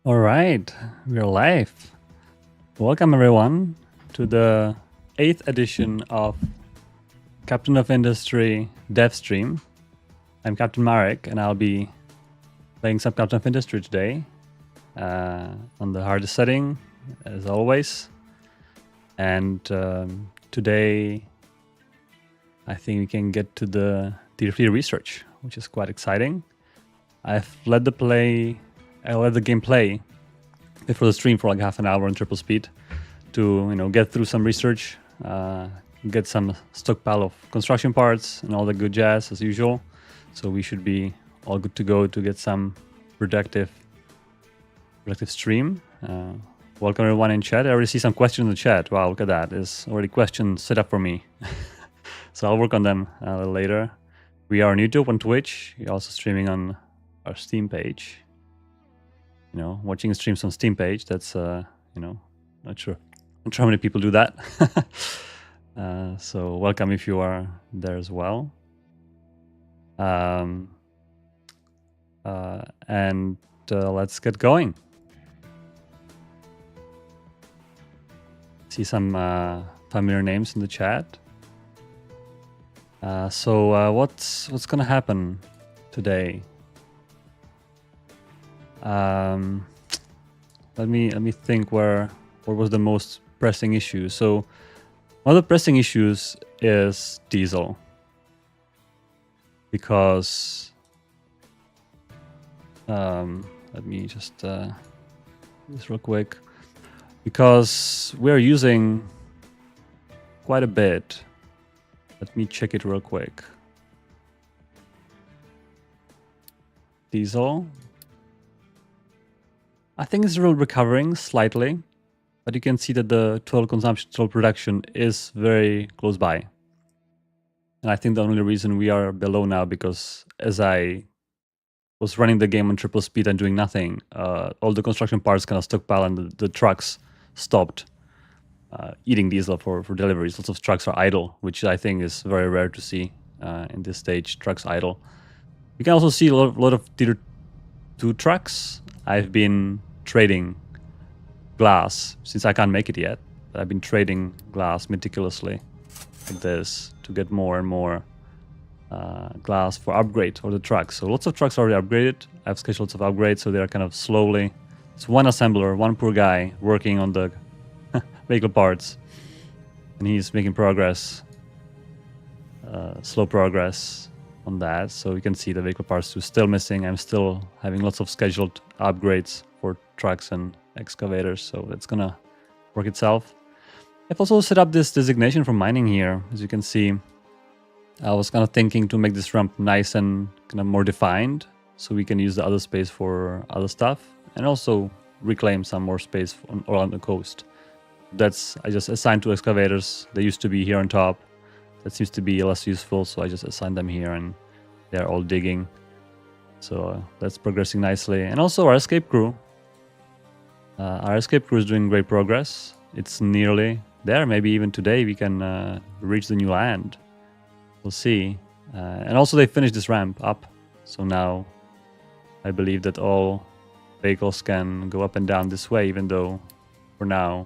All right, we're live. Welcome everyone to the 8th edition of Captain of Industry dev stream. I'm Captain Marek and I'll be playing some Captain of Industry today on the hardest setting as always. And today I think we can get to the tier 3 research, which is quite exciting. I've let the game play before the stream for like half an hour on triple speed to get through some research, get some stockpile of construction parts and all the good jazz as usual. So we should be all good to go to get some productive stream. Welcome everyone in chat. I already see some questions in the chat. Wow, look at that. There's already questions set up for me. So I'll work on them a little later. We are on YouTube, on Twitch. We're also streaming on our Steam page. Watching streams on Steam page, that's, not sure how many people do that. So welcome if you are there as well. And let's get going. See some familiar names in the chat. So what's gonna happen today? Let me think what was the most pressing issue. So one of the pressing issues is diesel, because let me just this real quick, because we're using quite a bit. Let me check it real quick. Diesel, I think it's still recovering slightly, but you can see that the total consumption, total production is very close by. And I think the only reason we are below now, because as I was running the game on triple speed and doing nothing, all the construction parts kind of stockpile and the trucks stopped eating diesel for deliveries. Lots of trucks are idle, which I think is very rare to see in this stage, trucks idle. You can also see a lot of tier 2 trucks. I've been trading glass since I can't make it yet. I've been trading glass meticulously like this to get more and more glass for upgrade for the trucks. So lots of trucks are already upgraded. I've scheduled lots of upgrades, so they're kind of slowly. It's one assembler, one poor guy working on the vehicle parts, and he's making progress, slow progress on that. So you can see the vehicle parts are still missing. I'm still having lots of scheduled upgrades for trucks and excavators, so that's gonna work itself. I've also set up this designation for mining here. As you can see, I was kind of thinking to make this ramp nice and kind of more defined, so we can use the other space for other stuff, and also reclaim some more space around the coast. I just assigned to excavators. They used to be here on top. That seems to be less useful, so I just assigned them here, and they're all digging. So that's progressing nicely. And also our escape crew. Our escape crew is doing great progress. It's nearly there. Maybe even today we can reach the new land. We'll see. And also they finished this ramp up. So now I believe that all vehicles can go up and down this way, even though for now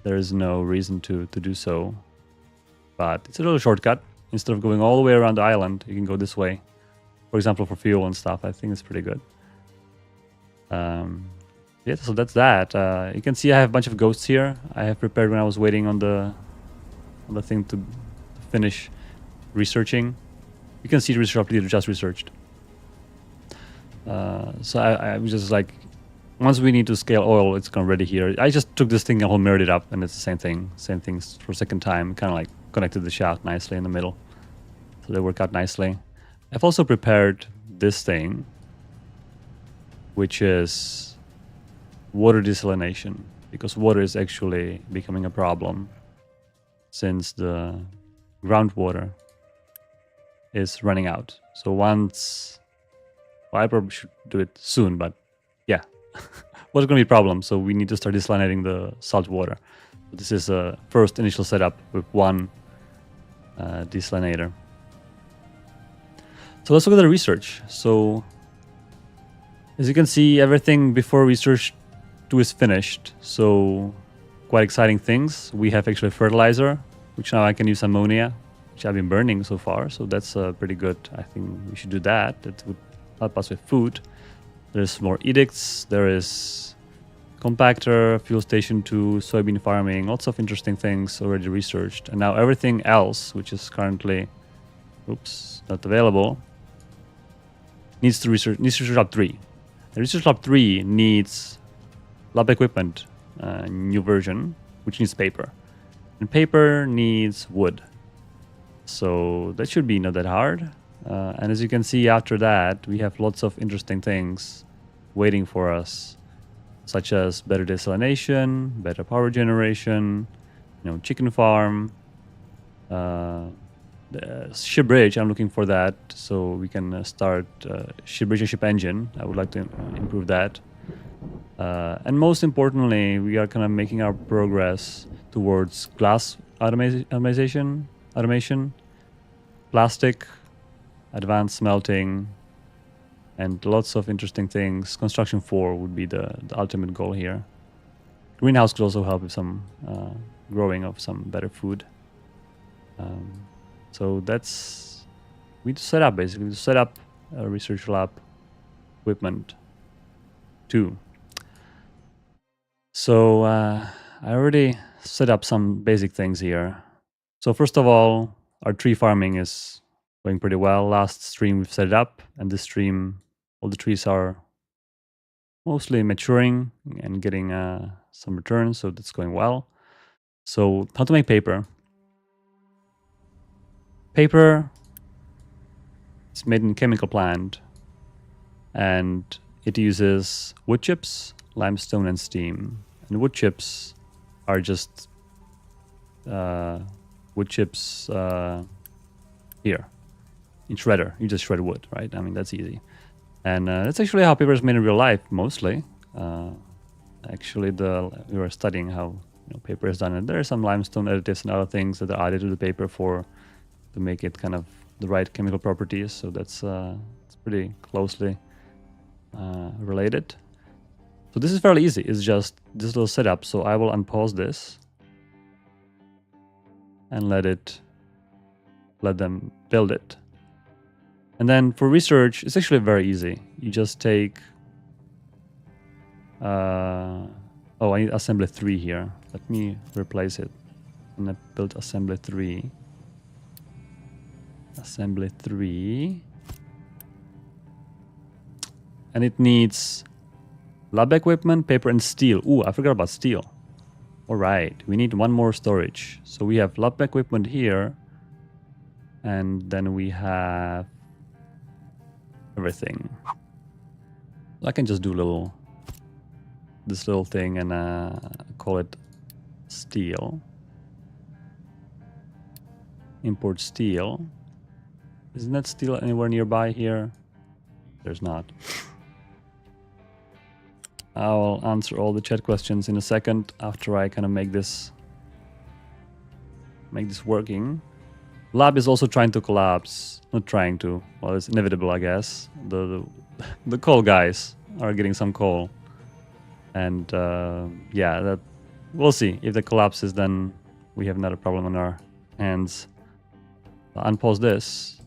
there is no reason to do so. But it's a little shortcut. Instead of going all the way around the island, you can go this way. For example, for fuel and stuff. I think it's pretty good. Yeah, so that's that. You can see I have a bunch of ghosts here. I have prepared when I was waiting on the thing to finish researching. You can see the research leader just researched. So I was just like, once we need to scale oil, it's kind of ready here. I just took this thing and whole mirrored it up, and it's the same thing. Same things for a second time. Kind of like connected the shaft nicely in the middle. So they work out nicely. I've also prepared this thing, which is water desalination, because water is actually becoming a problem since the groundwater is running out. So once, well, I probably should do it soon, but yeah, what's going to be a problem? So we need to start desalinating the salt water. This is a first initial setup with one desalinator. So let's look at the research. So As you can see, everything before research 2 is finished. So quite exciting things. We have actually fertilizer, which now I can use ammonia, which I've been burning so far. So that's pretty good. I think we should do that. That would help us with food. There's more edicts. There is compactor, fuel station 2, soybean farming, lots of interesting things already researched. And now everything else, which is currently, not available, needs research lab 3. The research lab 3 needs lab equipment, new version, which needs paper. And paper needs wood. So that should be not that hard. And as you can see after that, we have lots of interesting things waiting for us, such as better desalination, better power generation, chicken farm, the ship bridge. I'm looking for that, so we can start ship bridge and ship engine. I would like to improve that. And most importantly, we are kind of making our progress towards glass automation, plastic, advanced smelting, and lots of interesting things. Construction 4 would be the ultimate goal here. Greenhouse could also help with some growing of some better food. So that's, we need to set up basically, set up a research lab equipment 2. So I already set up some basic things here. So first of all, our tree farming is going pretty well. Last stream we've set it up, and this stream, all the trees are mostly maturing and getting some returns, so that's going well. So how to make paper? Paper is made in a chemical plant, and it uses wood chips, limestone, and steam. And wood chips are just wood chips here in shredder. You just shred wood, right? I mean, that's easy. And that's actually how paper is made in real life, mostly. Actually, we were studying how paper is done, and there are some limestone additives and other things that are added to the paper to make it kind of the right chemical properties. So that's it's pretty closely related. So this is fairly easy. It's just this little setup. So I will unpause this and let them build it. And then for research, it's actually very easy. You just take I need assembly 3 here. Let me replace it. And I built assembly 3. Assembly 3. And it needs lab equipment, paper, and steel. Ooh, I forgot about steel. All right, we need one more storage. So we have lab equipment here. And then we have everything. I can just do this little thing and call it steel. Import steel. Isn't that steel anywhere nearby here? There's not. I'll answer all the chat questions in a second after I kind of make this working. Lab is also trying to collapse. Not trying to. Well, it's inevitable, I guess. The coal guys are getting some coal. And yeah, that we'll see. If that collapses, then we have another problem on our hands. I'll unpause this,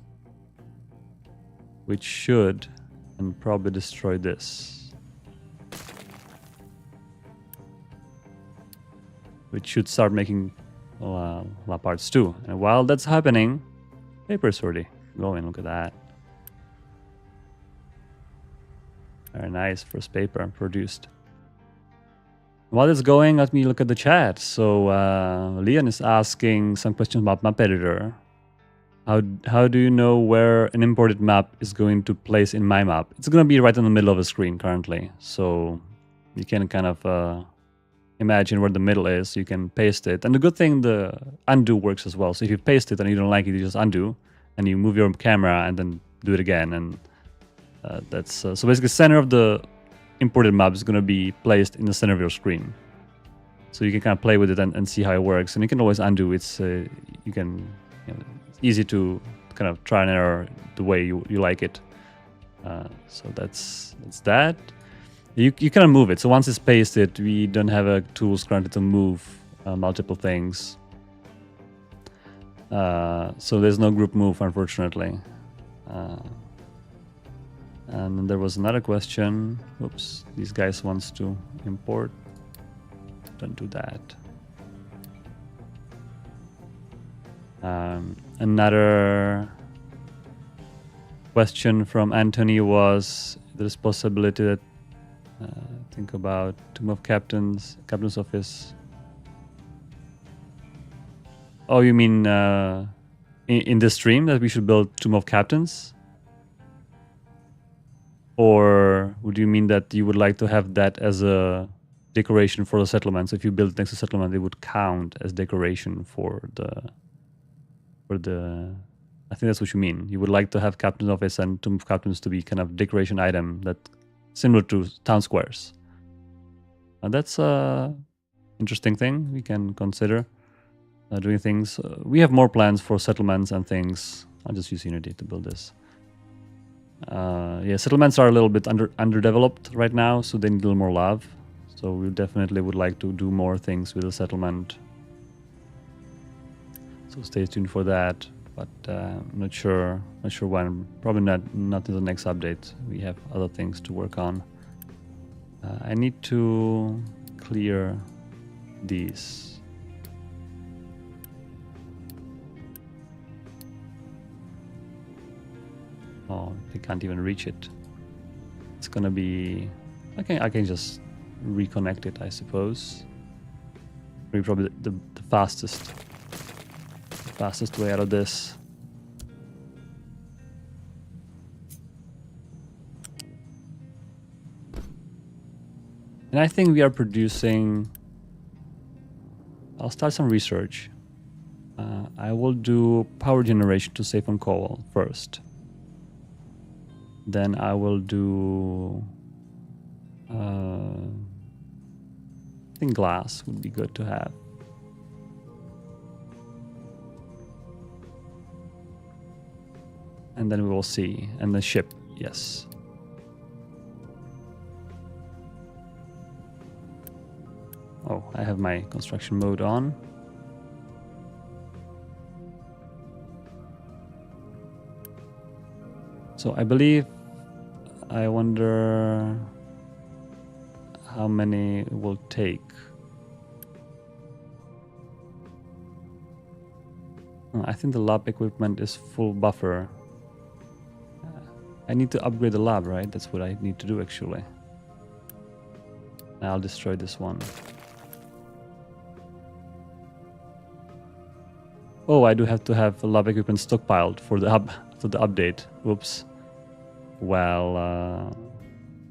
which should and probably destroy this, which should start making lab parts too. And while that's happening, paper is already going. Look at that. Very nice. First paper produced. While it's going, let me look at the chat. So Leon is asking some questions about map editor. How do you know where an imported map is going to place in my map? It's going to be right in the middle of the screen currently. So you can kind of imagine where the middle is. You can paste it. And the good thing, the undo works as well. So if you paste it and you don't like it, you just undo. And you move your camera and then do it again. And that's so basically center of the imported map is going to be placed in the center of your screen. So you can kind of play with it and see how it works. And you can always undo. It's you can, it's easy to kind of try and error the way you like it. So that's that. You cannot move it. So once it's pasted, we don't have a tools currently to move multiple things. So there's no group move, unfortunately. And then there was another question. Oops, these guys wants to import. Don't do that. Another question from Anthony was there's possibility that think about Tomb of Captain's office. Oh, you mean in the stream that we should build Tomb of Captains? Or would you mean that you would like to have that as a decoration for the settlement? So if you build next to settlement, it would count as decoration for the I think that's what you mean. You would like to have Captain's office and Tomb of Captains to be kind of decoration item that similar to town squares. That's a interesting thing we can consider doing things. We have more plans for settlements and things. I'll just use Unity to build this. Yeah, settlements are a little bit underdeveloped right now, so they need a little more love. So we definitely would like to do more things with the settlement. So stay tuned for that. But I'm not sure when. Probably not in the next update. We have other things to work on. I need to clear these. Oh, they can't even reach it. It's gonna be. I can just reconnect it, I suppose. Probably the fastest way out of this. And I think we are producing. I'll start some research. I will do power generation to save on coal first. Then I will do. I think glass would be good to have. And then we will see. And the ship, yes. Oh, I have my construction mode on. So I believe, I wonder how many it will take. I think the lab equipment is full buffer. I need to upgrade the lab, right? That's what I need to do actually. I'll destroy this one. Oh, I do have to have lab equipment stockpiled for the update. Whoops. Well,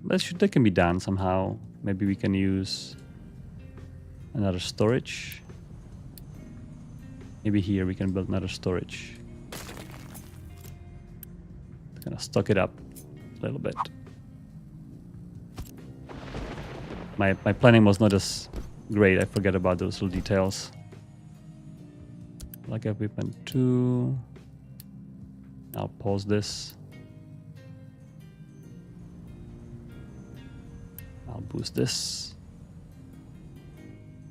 that can be done somehow. Maybe we can use another storage. Maybe here we can build another storage. Kind of stock it up a little bit. My planning was not as great. I forget about those little details. Like equipment 2. I'll pause this. I'll boost this.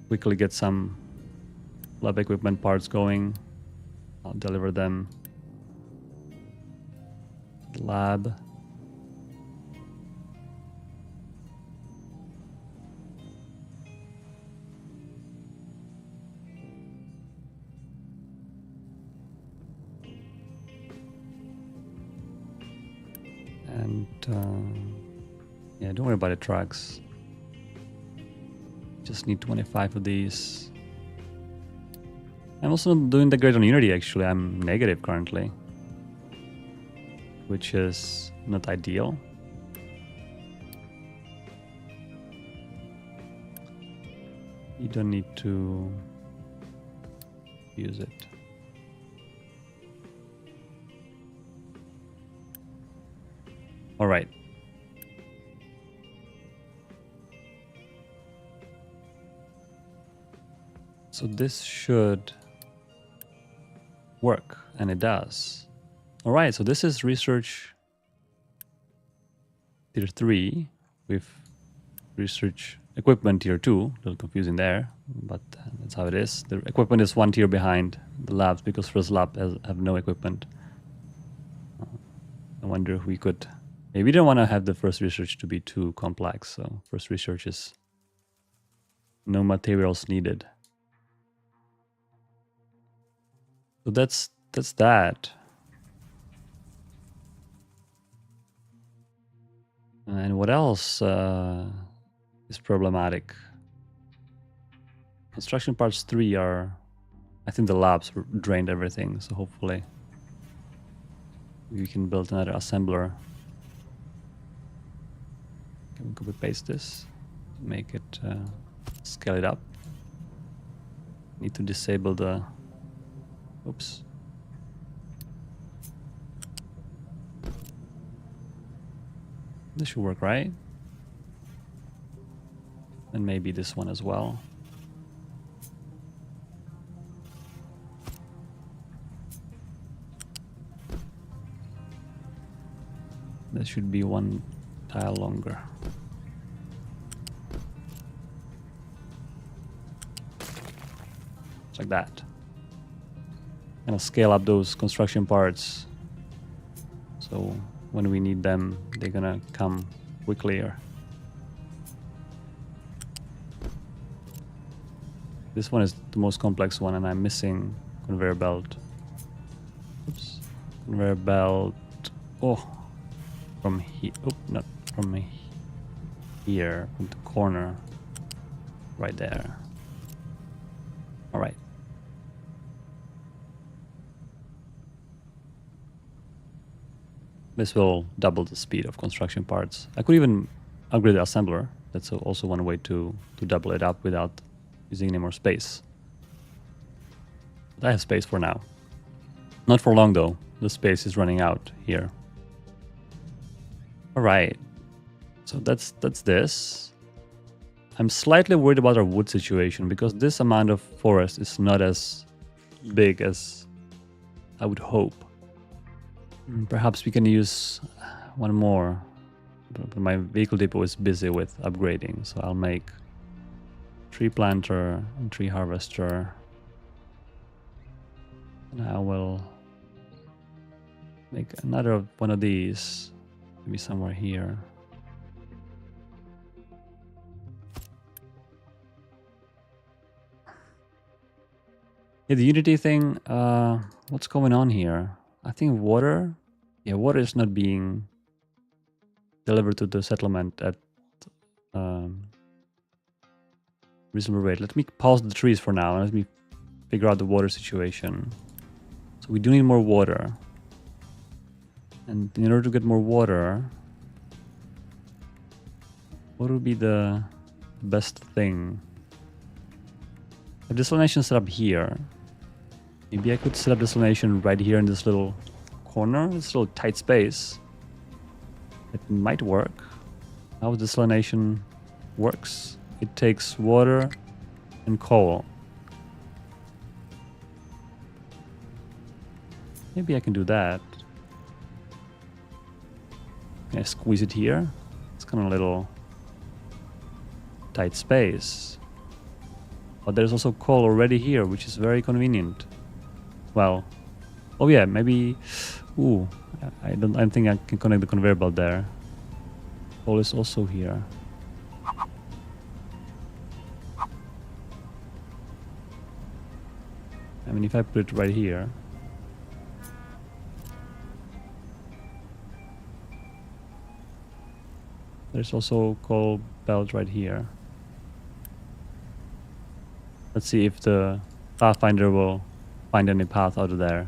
Quickly get some lab equipment parts going. I'll deliver them. Lab. And yeah, don't worry about the trucks. Just need 25 of these. I'm also not doing that great on Unity actually. I'm negative currently, which is not ideal. You don't need to use it. All right. So this should work, and it does. All right, so this is research tier 3 with research equipment tier 2. A little confusing there, but that's how it is. The equipment is 1 tier behind the labs because first lab have no equipment. I wonder if we could... Maybe we don't want to have the first research to be too complex, so first research is no materials needed. So that's that. And what else is problematic? Construction parts 3 are... I think the labs drained everything, so hopefully we can build another assembler. Can we copy paste this? Make it scale it up. Need to disable the... Oops. This should work, right? And maybe this one as well. That should be 1 tile longer. Just like that. Gonna scale up those construction parts, so when we need them, they're gonna come quickly. This one is the most complex one, and I'm missing conveyor belt. Oops. Conveyor belt. Oh, from here. Oh, not from here. From the corner. Right there. All right. This will double the speed of construction parts. I could even upgrade the assembler. That's also one way to double it up without using any more space. But I have space for now. Not for long though. The space is running out here. All right. So that's this. I'm slightly worried about our wood situation because this amount of forest is not as big as I would hope. Perhaps we can use one more, but my vehicle depot is busy with upgrading, so I'll make tree planter and tree harvester, and I will make another one of these, maybe somewhere here. Yeah, the Unity thing, what's going on here? I think water, yeah, water is not being delivered to the settlement at reasonable rate. Let me pause the trees for now and let me figure out the water situation. So we do need more water. And in order to get more water, what would be the best thing? I have desalination set up here. Maybe I could set up desalination right here in this little corner, this little tight space. It might work. How desalination works? It takes water and coal. Maybe I can do that. Can I squeeze it here? It's kind of a little tight space. But there's also coal already here, which is very convenient. Well, oh yeah, maybe. Ooh, I don't think I can connect the conveyor belt there. Coal is also here. I mean, if I put it right here. There's also coal belt right here. Let's see if the Pathfinder will find any path out of there.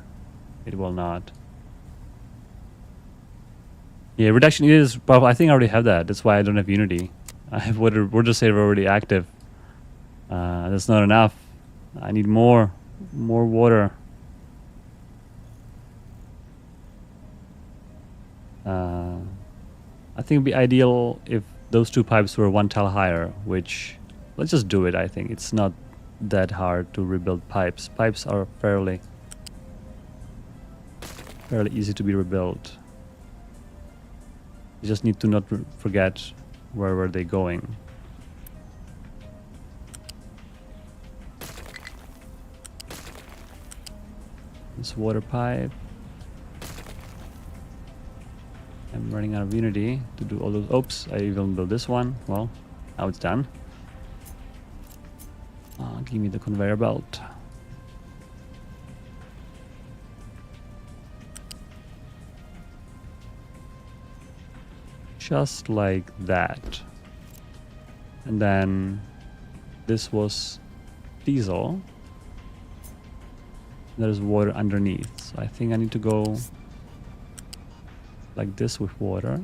It will not. Yeah, reduction is, well, I think I already have that. That's why I don't have Unity. I have water saver already active. That's not enough. I need more water. I think it'd be ideal if those two pipes were 1 tile higher, which, let's just do it, I think. It's not that hard to rebuild pipes. Pipes are fairly easy to be rebuilt. You just need to not forget where were they going. This water pipe. I'm running out of unity to do all those. Oops, I even built this one. Well, now it's done. Give me the conveyor belt. Just like that. And then this was diesel. There's water underneath. So I think I need to go like this with water.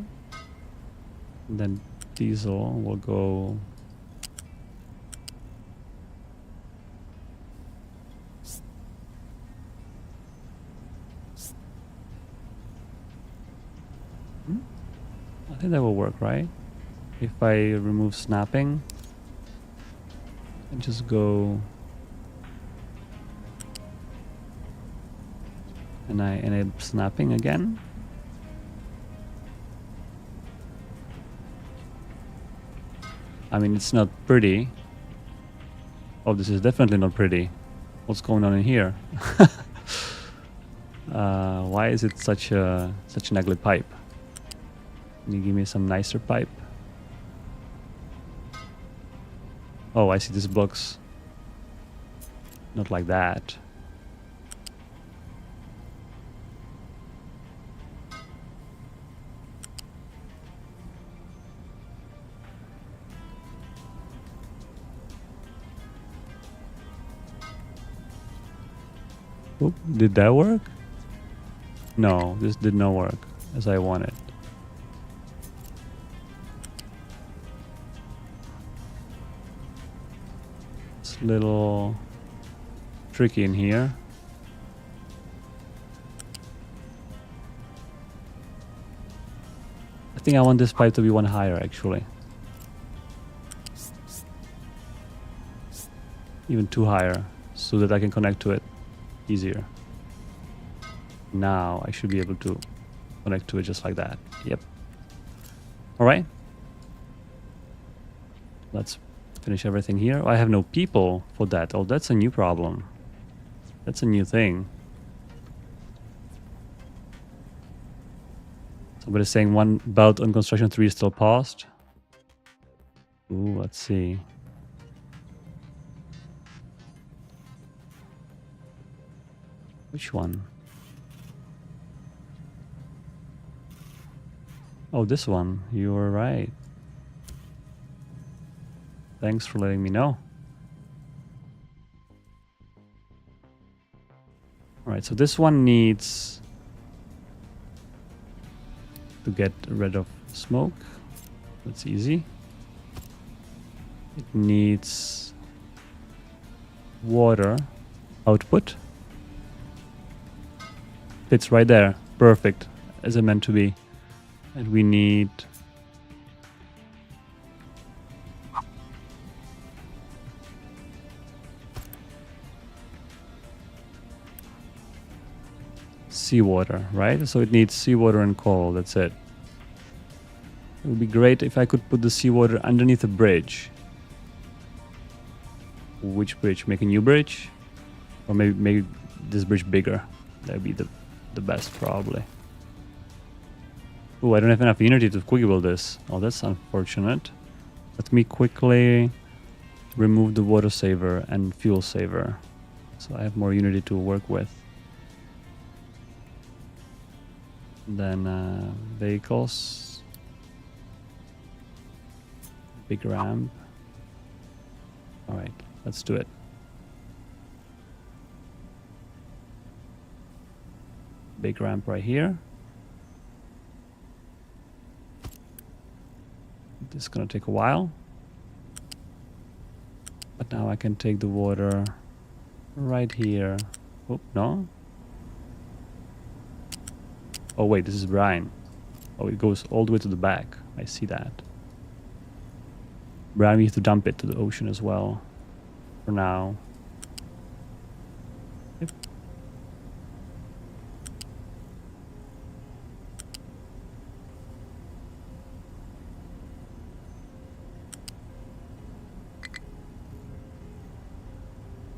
And then diesel will go I think that will work, right? If I remove snapping and just go and I enable snapping again. I mean, it's not pretty. Oh, this is definitely not pretty. What's going on in here? Why is it such an ugly pipe? Can you give me some nicer pipe? Oh, I see this blocks. Not like that. Oop, did that work? No, this did not work as I wanted. It's a little tricky in here. I think I want this pipe to be one higher actually. Even two higher so that I can connect to it easier. Now I should be able to connect to it just like that. Yep. All right. Let's finish everything here. I have no people for that. Oh, that's a new problem. That's a new thing. Somebody's saying one belt on construction 3 is still paused. Ooh, let's see. Which one? Oh, this one. You were right. Thanks for letting me know. Alright, so this one needs to get rid of smoke. That's easy. It needs water output. Fits right there. Perfect. As it meant to be. And we need seawater, right? So it needs seawater and coal. That's it. It would be great if I could put the seawater underneath a bridge. Which bridge? Make a new bridge? Or maybe make this bridge bigger. That would be the best, probably. Oh, I don't have enough unity to quickly build this. Oh, that's unfortunate. Let me quickly remove the water saver and fuel saver. So I have more unity to work with. Then vehicles. Big ramp. Alright, let's do it. Big ramp right here. This is gonna take a while. But now I can take the water right here. Oh, no? Oh wait, this is brine. Oh, it goes all the way to the back. I see that. Brine, we have to dump it to the ocean as well. For now. Yep.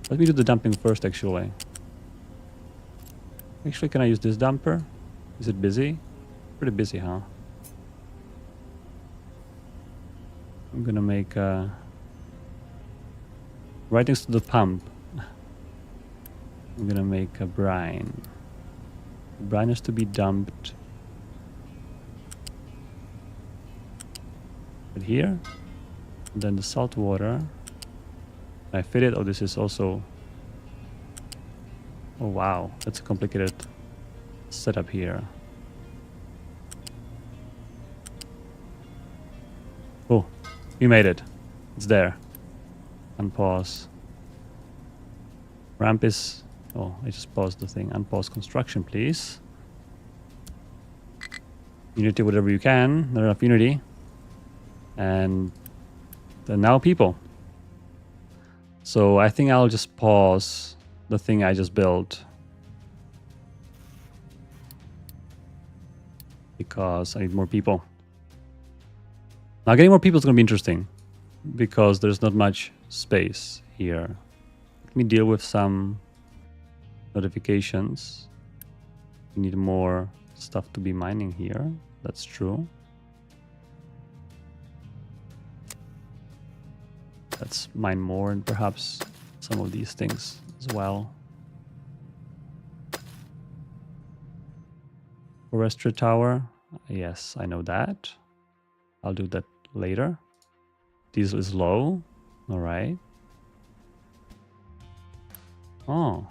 Let me do the dumping first, actually. Actually, can I use this dumper? Is it busy? Pretty busy, huh? I'm gonna make right next to the pump. I'm gonna make a brine. The brine has to be dumped right here. And then the salt water. Can I fit it? Oh, this is also... Oh, wow. That's a complicated setup here. Oh, we made it. It's there. Unpause. Ramp is... Oh, I just paused the thing. Unpause construction, please. Unity whatever you can. Not enough Unity. And then now people. So I think I'll just pause the thing I just built. Because I need more people. Now getting more people is going to be interesting. Because there's not much space here. Let me deal with some notifications. We need more stuff to be mining here. That's true. Let's mine more and perhaps some of these things as well. Forestry tower. Yes, I know that. I'll do that later. Diesel is low. All right. Oh,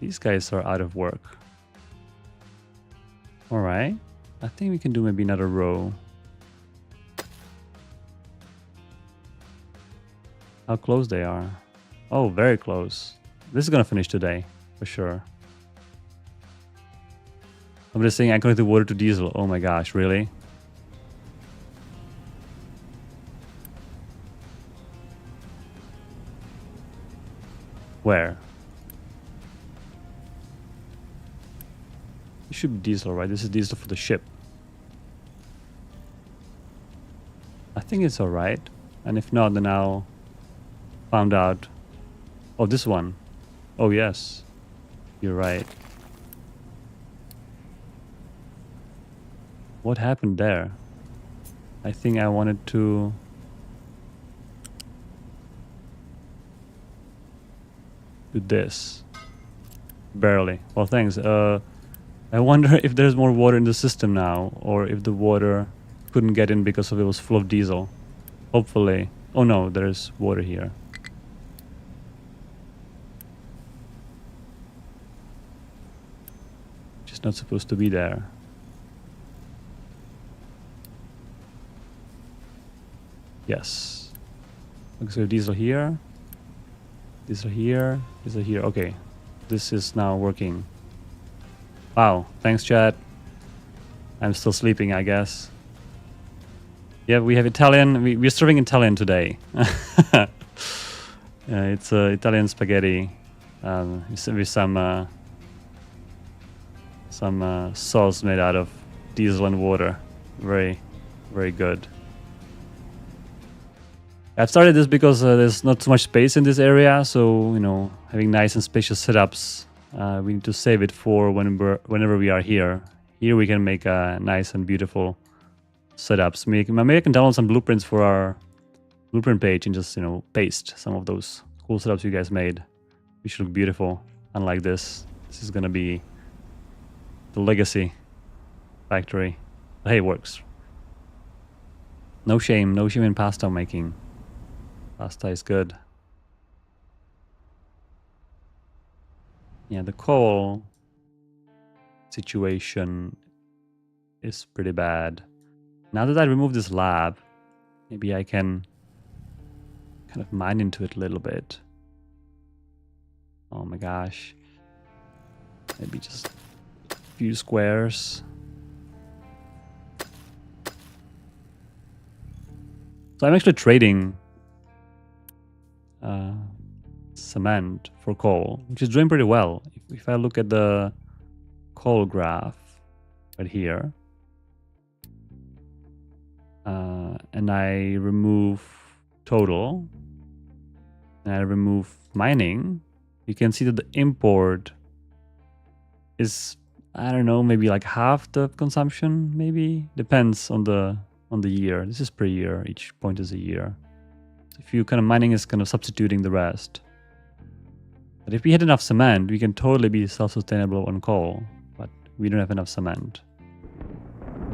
these guys are out of work. All right. I think we can do maybe another row. How close they are. Oh, very close. This is gonna finish today, for sure. I'm just saying I connected water to diesel. Oh my gosh, really? Where? It should be diesel, right? This is diesel for the ship. I think it's alright. And if not, then I'll find out. Oh, this one. Oh, yes. You're right. What happened there? I think I wanted to... do this. Barely. Well, thanks. I wonder if there's more water in the system now, or if the water couldn't get in because of it was full of diesel. Hopefully. Oh no, there's water here. Just not supposed to be there. Yes. Okay, so diesel here. Diesel here. Diesel here. Okay. This is now working. Wow. Thanks, chat. I'm still sleeping, I guess. Yeah, we have Italian. We're serving Italian today. It's Italian spaghetti with some sauce made out of diesel and water. Very, very good. I've started this because there's not too much space in this area, so you know, having nice and spacious setups, we need to save it for whenever we are here. Here we can make nice and beautiful setups. Maybe I can download some blueprints for our blueprint page and just, you know, paste some of those cool setups you guys made. We should look beautiful. Unlike this, this is gonna be the legacy factory. But hey, it works. No shame in pasta making. Pasta is good. Yeah, the coal situation is pretty bad. Now that I remove this lab, maybe I can kind of mine into it a little bit. Oh my gosh. Maybe just a few squares. So I'm actually trading cement for coal, which is doing pretty well. If I look at the coal graph right here, and I remove total, and I remove mining, you can see that the import is, I don't know, maybe like half the consumption, maybe. Depends on the year. This is per year. Each point is a year. So if you kind of mining is kind of substituting the rest. But if we had enough cement, we can totally be self-sustainable on coal. But we don't have enough cement.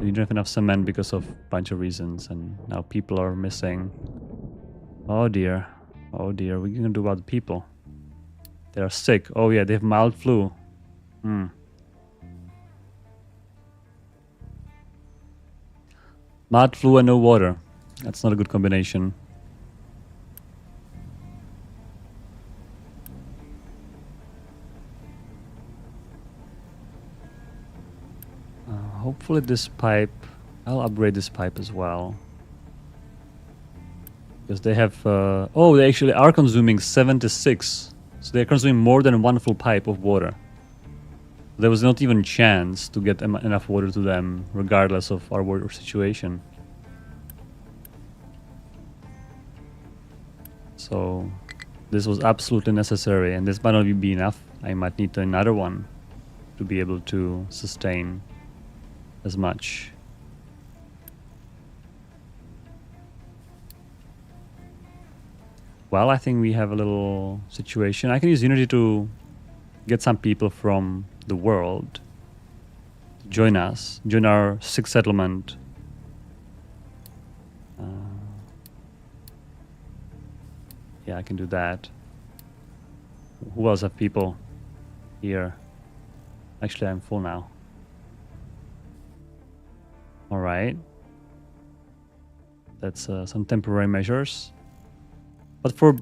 We don't have enough cement because of a bunch of reasons, and now people are missing. Oh dear. Oh dear. What are you gonna do about the people? They are sick. Oh yeah, they have mild flu. Mild flu and no water. That's not a good combination. Hopefully this pipe, I'll upgrade this pipe as well. Because they have, oh, they actually are consuming 76. So they're consuming more than one full pipe of water. There was not even a chance to get enough water to them, regardless of our water situation. So this was absolutely necessary, and this might not be enough. I might need another one to be able to sustain as much. Well, I think we have a little situation. I can use Unity to get some people from the world to join us, join our 6th settlement. Yeah, I can do that. Who else have people here? Actually, I'm full now. All right. That's some temporary measures. But for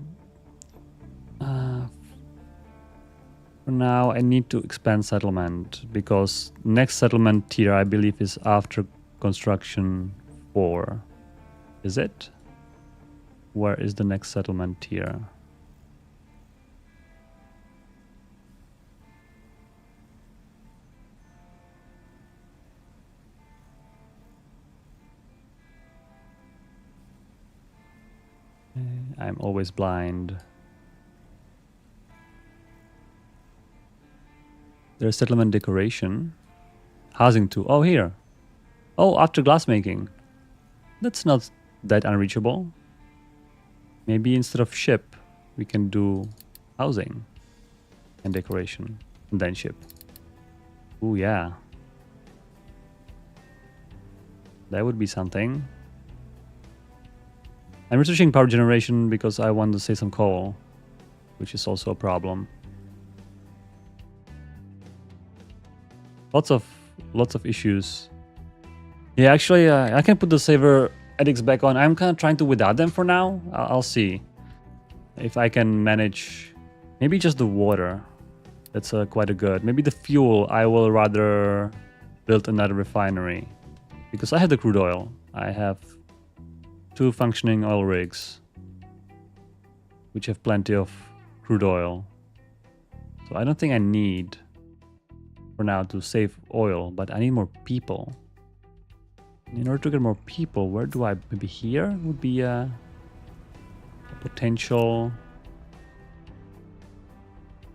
now, I need to expand settlement, because next settlement tier, I believe, is after construction 4. Is it? Where is the next settlement tier? I'm always blind. There's settlement decoration. Housing 2. Oh, here. Oh, after glassmaking. That's not that unreachable. Maybe instead of ship, we can do housing and decoration, and then ship. Ooh, yeah. That would be something. I'm researching power generation because I want to save some coal, which is also a problem. Lots of issues. Yeah, actually, I can put the saver edicts back on. I'm kind of trying to without them for now. I'll see if I can manage. Maybe just the water. That's quite a good. Maybe the fuel. I will rather build another refinery, because I have the crude oil. I have 2 functioning oil rigs, which have plenty of crude oil. So I don't think I need for now to save oil, but I need more people. In order to get more people, where do I, maybe here would be a potential.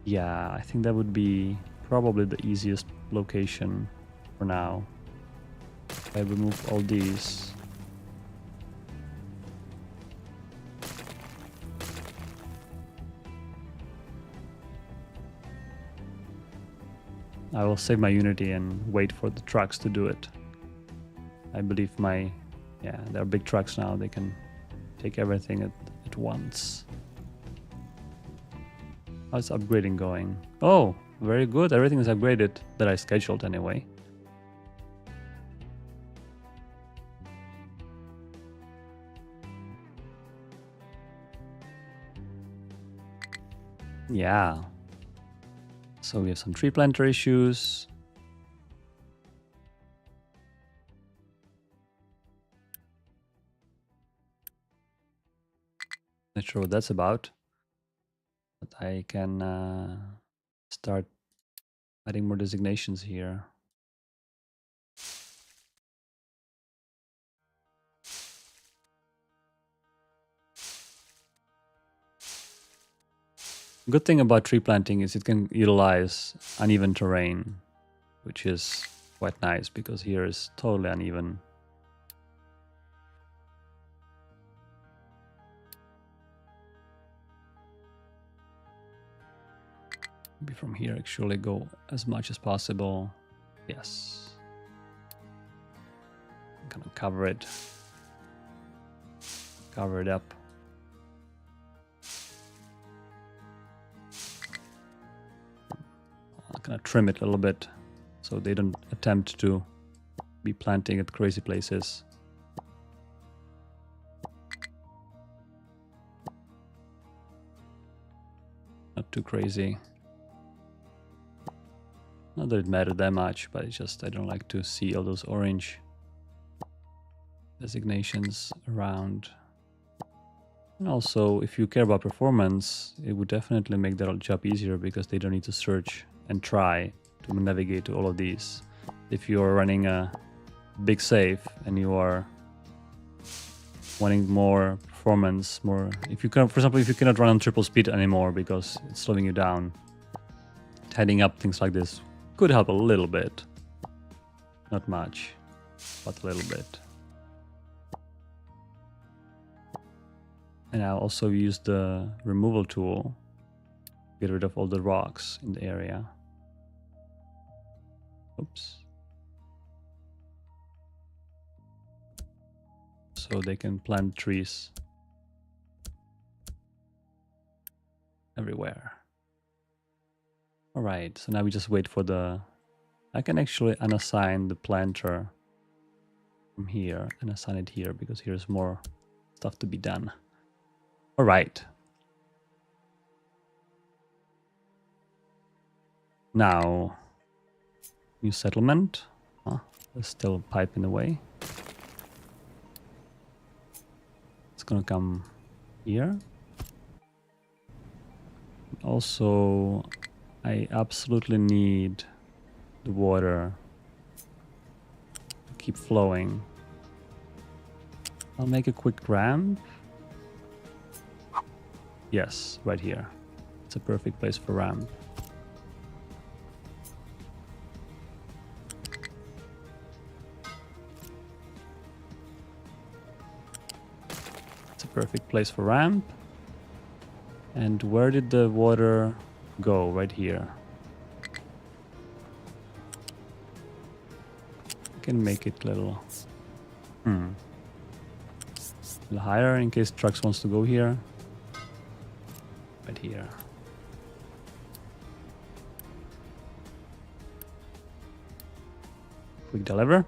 Yeah, I think that would be probably the easiest location for now. I remove all these. I will save my Unity and wait for the trucks to do it. I believe yeah, they're big trucks now. They can take everything at once. How's upgrading going? Oh, very good. Everything is upgraded that I scheduled anyway. Yeah. So we have some tree planter issues. Not sure what that's about, but I can start adding more designations here. Good thing about tree planting is it can utilize uneven terrain, which is quite nice because here is totally uneven. Maybe from here actually go as much as possible. Yes. I'm gonna cover it up. I'm gonna trim it a little bit so they don't attempt to be planting at crazy places. Not too crazy. Not that it mattered that much, but it's just I don't like to see all those orange designations around. And also, if you care about performance, it would definitely make their job easier because they don't need to search and try to navigate to all of these. If you are running a big save and you are wanting more performance, if you can, for example, if you cannot run on triple speed anymore because it's slowing you down, tidying up things like this could help a little bit. Not much, but a little bit. And I'll also use the removal tool, get rid of all the rocks in the area. Oops. So they can plant trees everywhere. All right, so now we just wait for I can actually unassign the planter from here and assign it here because here's more stuff to be done. All right. Now, new settlement. There's still a pipe in the way. It's gonna come here. Also, I absolutely need the water to keep flowing. I'll make a quick ramp. Yes, right here. It's a perfect place for ramp. It's a perfect place for ramp. And where did the water go? Right here. I can make it a little higher in case trucks wants to go here. Right here. Quick deliver.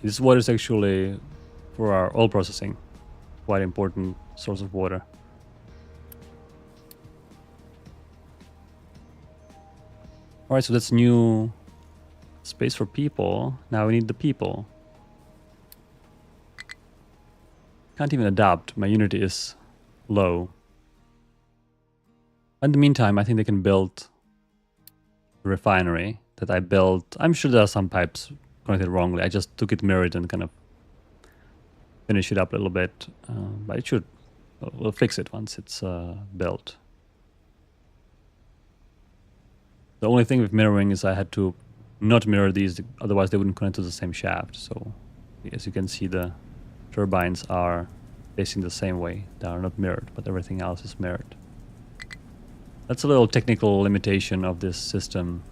This water is actually for our oil processing. Quite important source of water. Alright, so that's new space for people. Now we need the people. Can't even adapt. My unity is low. In the meantime, I think they can build the refinery that I built. I'm sure there are some pipes connected wrongly. I just took it mirrored and kind of finish it up a little bit. But it should, we'll fix it once it's built. The only thing with mirroring is I had to not mirror these, otherwise they wouldn't connect to the same shaft. So as you can see, the turbines are facing the same way. They are not mirrored, but everything else is mirrored. That's a little technical limitation of this system.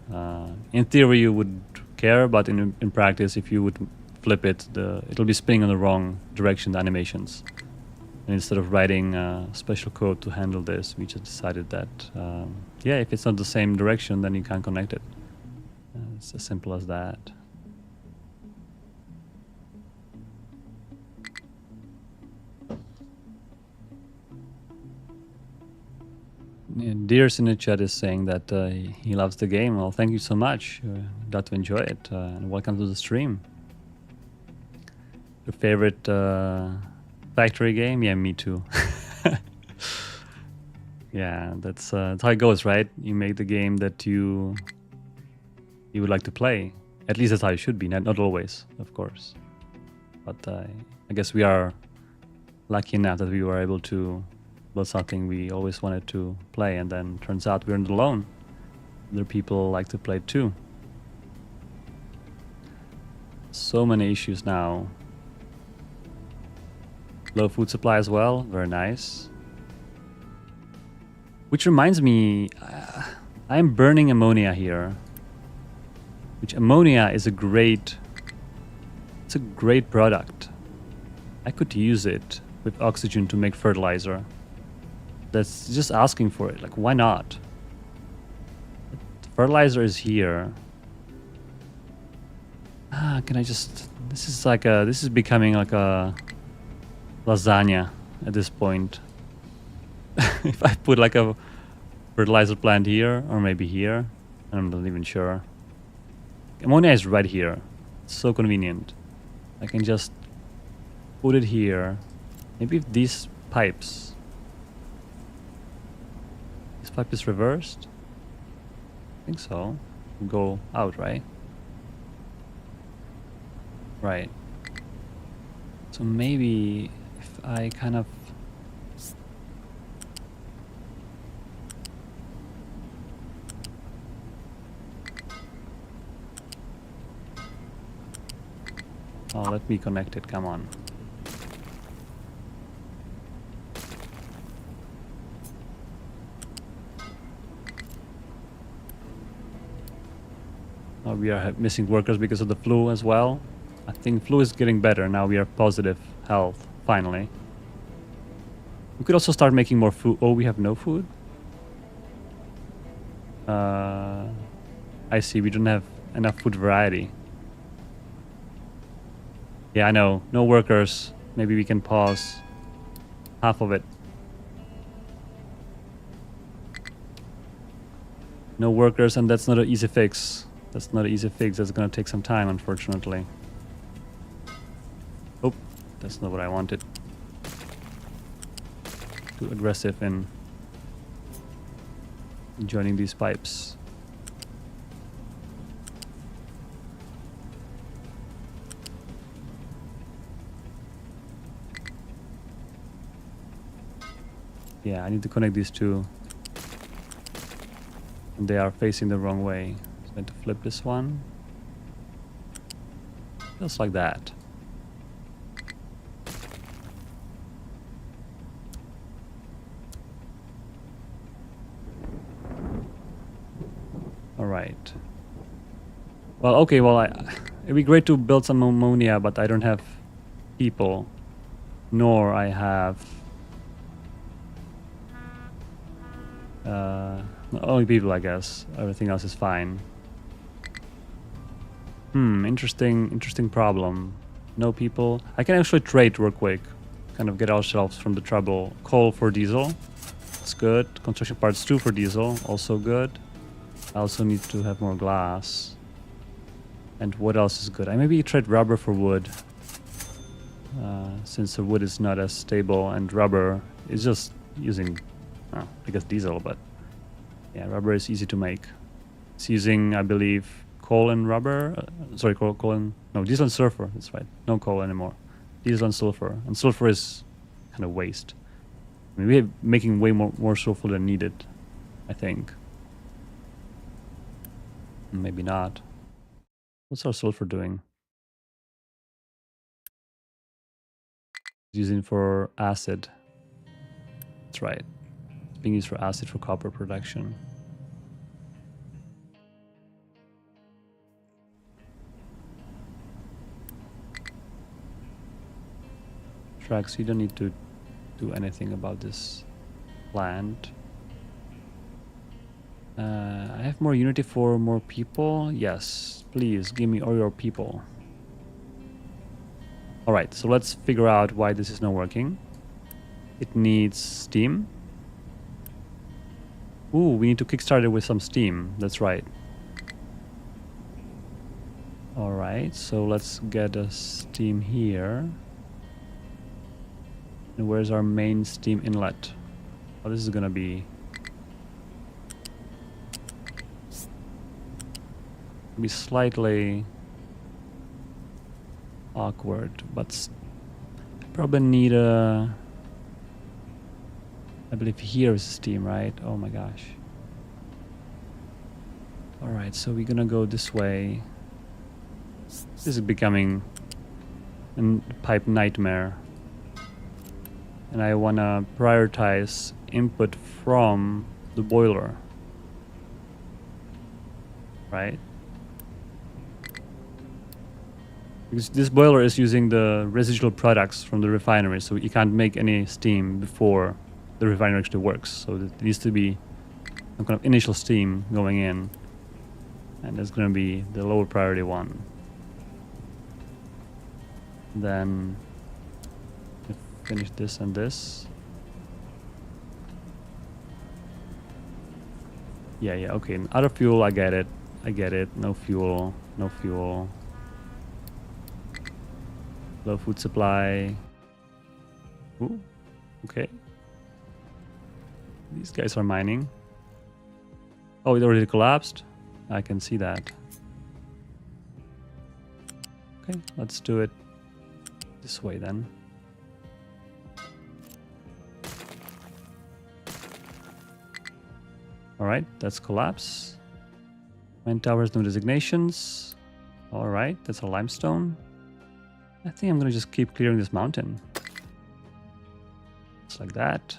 In theory, you would care, but in practice, if you would flip it, it'll be spinning in the wrong direction, the animations. And instead of writing special code to handle this, we just decided that, yeah, if it's not the same direction, then you can't connect it. It's as simple as that. Yeah, Deers in the chat is saying that he loves the game. Well, thank you so much. Glad to enjoy it. And welcome to the stream. Your favorite factory game? Yeah, me too. Yeah, that's how it goes, right? You make the game that you would like to play. At least that's how it should be. Not always, of course. But I guess we are lucky enough that we were able to was something we always wanted to play, and then turns out we're not alone. Other people like to play too. So many issues now. Low food supply as well, very nice. Which reminds me, I'm burning ammonia here. Which ammonia is it's a great product. I could use it with oxygen to make fertilizer. That's just asking for it, like why not? The fertilizer is here. Can I just, this is becoming like a lasagna at this point. If I put like a fertilizer plant here, or maybe here, I'm not even sure. Ammonia is right here. It's so convenient. I can just put it here. Maybe if these pipes... This pipe is reversed? I think so. Go out, right? Right. So maybe if I kind of... Oh, let me connect it, come on. Oh, we are missing workers because of the flu as well. I think flu is getting better. Now we are positive health, finally. We could also start making more food. Oh, we have no food? I see, we don't have enough food variety. Yeah, I know. No workers. Maybe we can pause half of it. No workers, and that's not an easy fix. That's not an easy fix. That's gonna take some time, unfortunately. Oh, that's not what I wanted. Too aggressive in joining these pipes. Yeah, I need to connect these two. And they are facing the wrong way. So I need to flip this one. Just like that. Alright. Well, okay, well, it'd be great to build some ammonia, but I don't have people. Nor I have... only people, I guess. Everything else is fine. Interesting problem. No people. I can actually trade real quick. Kind of get ourselves from the trouble. Coal for diesel. It's good. Construction parts 2 for diesel. Also good. I also need to have more glass. And what else is good? I maybe trade rubber for wood. Since the wood is not as stable and rubber is just using... I guess diesel, but yeah, rubber is easy to make. It's using, I believe, coal and rubber. Sorry, coal and... No, diesel and sulfur. That's right. No coal anymore. Diesel and sulfur. And sulfur is kind of waste. I mean, we're making way more sulfur than needed, I think. Maybe not. What's our sulfur doing? It's using for acid. That's right. Being used for acid for copper production. Tracks, you don't need to do anything about this plant. I have more unity for more people. Yes, please give me all your people. Alright, so let's figure out why this is not working. It needs steam. Ooh, we need to kickstart it with some steam. That's right. Alright, so let's get a steam here. And where's our main steam inlet? Oh, this is gonna be... slightly awkward, but I probably need a I believe here is steam, right? Oh my gosh. All right, so we're gonna go this way. This is becoming a pipe nightmare. And I wanna prioritize input from the boiler. Right? Because this boiler is using the residual products from the refinery, so you can't make any steam before the refinery actually works. So there needs to be some kind of initial steam going in, and that's going to be the lower priority one. Then finish this and this. Yeah, okay. Other fuel, I get it. No fuel, no fuel. Low food supply. Ooh, okay. These guys are mining. Oh, it already collapsed? I can see that. Okay, let's do it this way then. Alright, that's collapse. Mine towers, no designations. Alright, that's a limestone. I think I'm gonna just keep clearing this mountain. Just like that.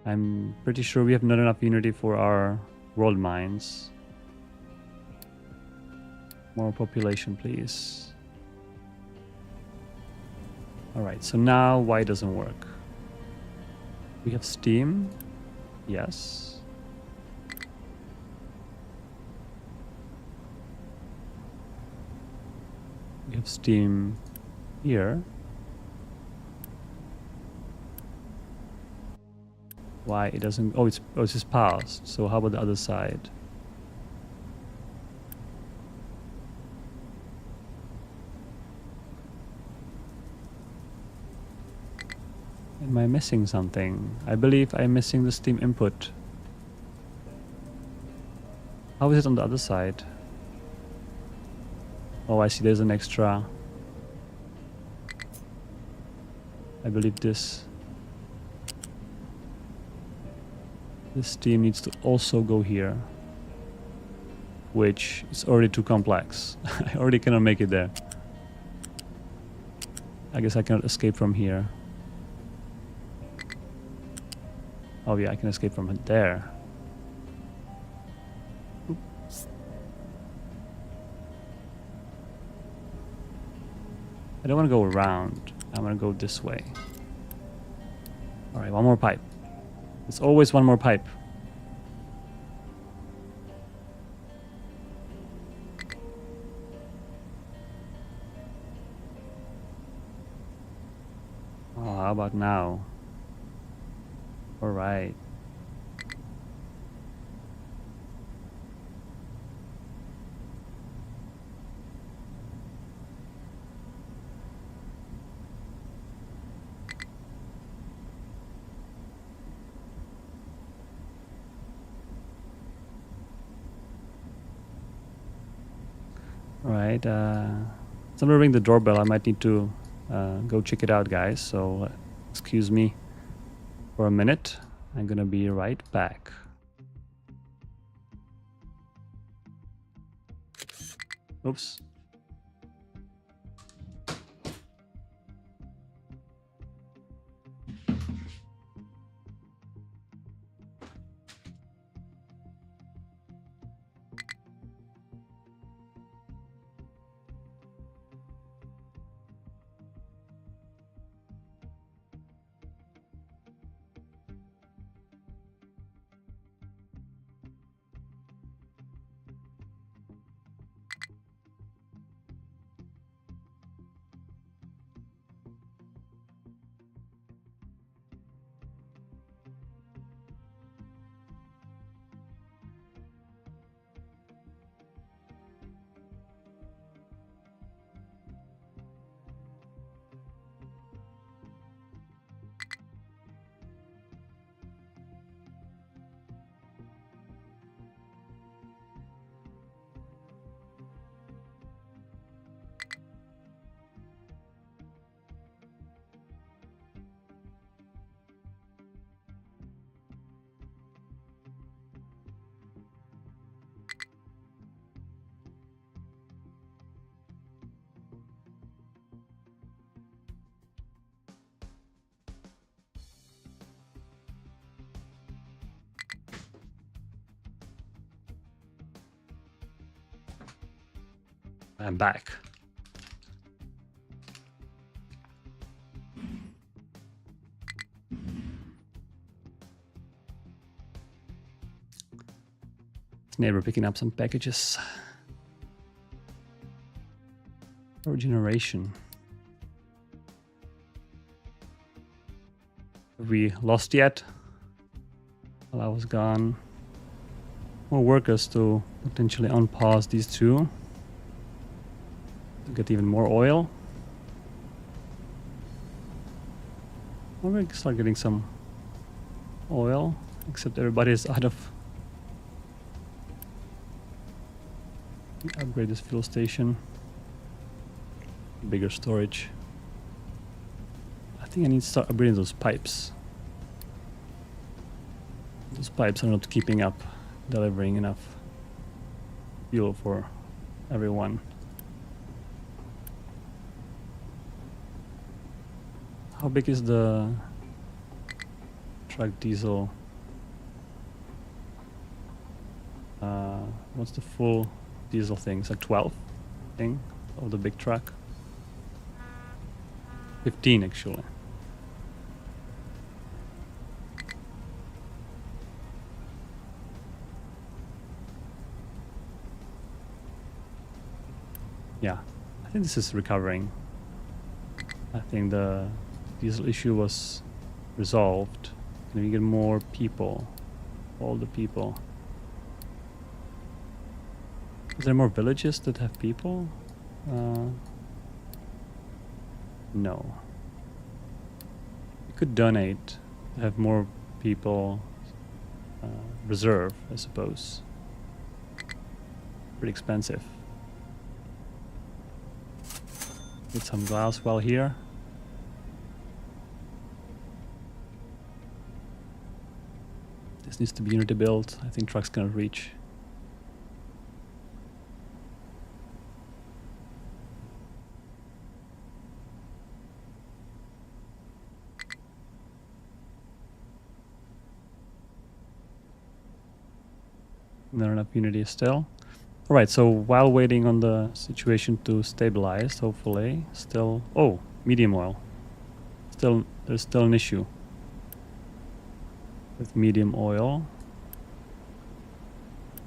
I'm pretty sure we have not enough unity for our world mines. More population, please. Alright, so now why doesn't work? We have steam. Yes. We have steam here. Why it doesn't? Oh, it's just passed. So how about the other side? Am I missing something? I believe I'm missing the steam input. How is it on the other side? Oh, I see. There's an extra. I believe this steam needs to also go here, which is already too complex. I already cannot make it there. I guess I cannot escape from here. Oh yeah, I can escape from there. Oops. I don't want to go around. I'm going to go this way. All right, one more pipe. There's always one more pipe. Oh, how about now? All right. Alright, somebody ring the doorbell. I might need to go check it out, guys. So excuse me for a minute. I'm gonna be right back. Oops. I'm back. Neighbor picking up some packages. Power generation. Have we lost yet? While I was gone. More workers to potentially unpause these two. To get even more oil. Or we start getting some oil. Except everybody's out of... Upgrade this fuel station. Bigger storage. I think I need to start upgrading those pipes. Those pipes are not keeping up, delivering enough fuel for everyone. How big is the truck diesel? What's the full diesel thing? It's like 12 thing of the big truck. 15 actually. Yeah, I think this is recovering. I think the diesel issue was resolved. Can we get more people? All the people. Is there more villages that have people? No. You could donate to have more people reserve, I suppose. Pretty expensive. Get some glass well here. This needs to be unity built. I think truck's gonna reach. Not enough unity still. Alright, so while waiting on the situation to stabilize, hopefully, still... Oh, medium oil. There's still an issue with medium oil.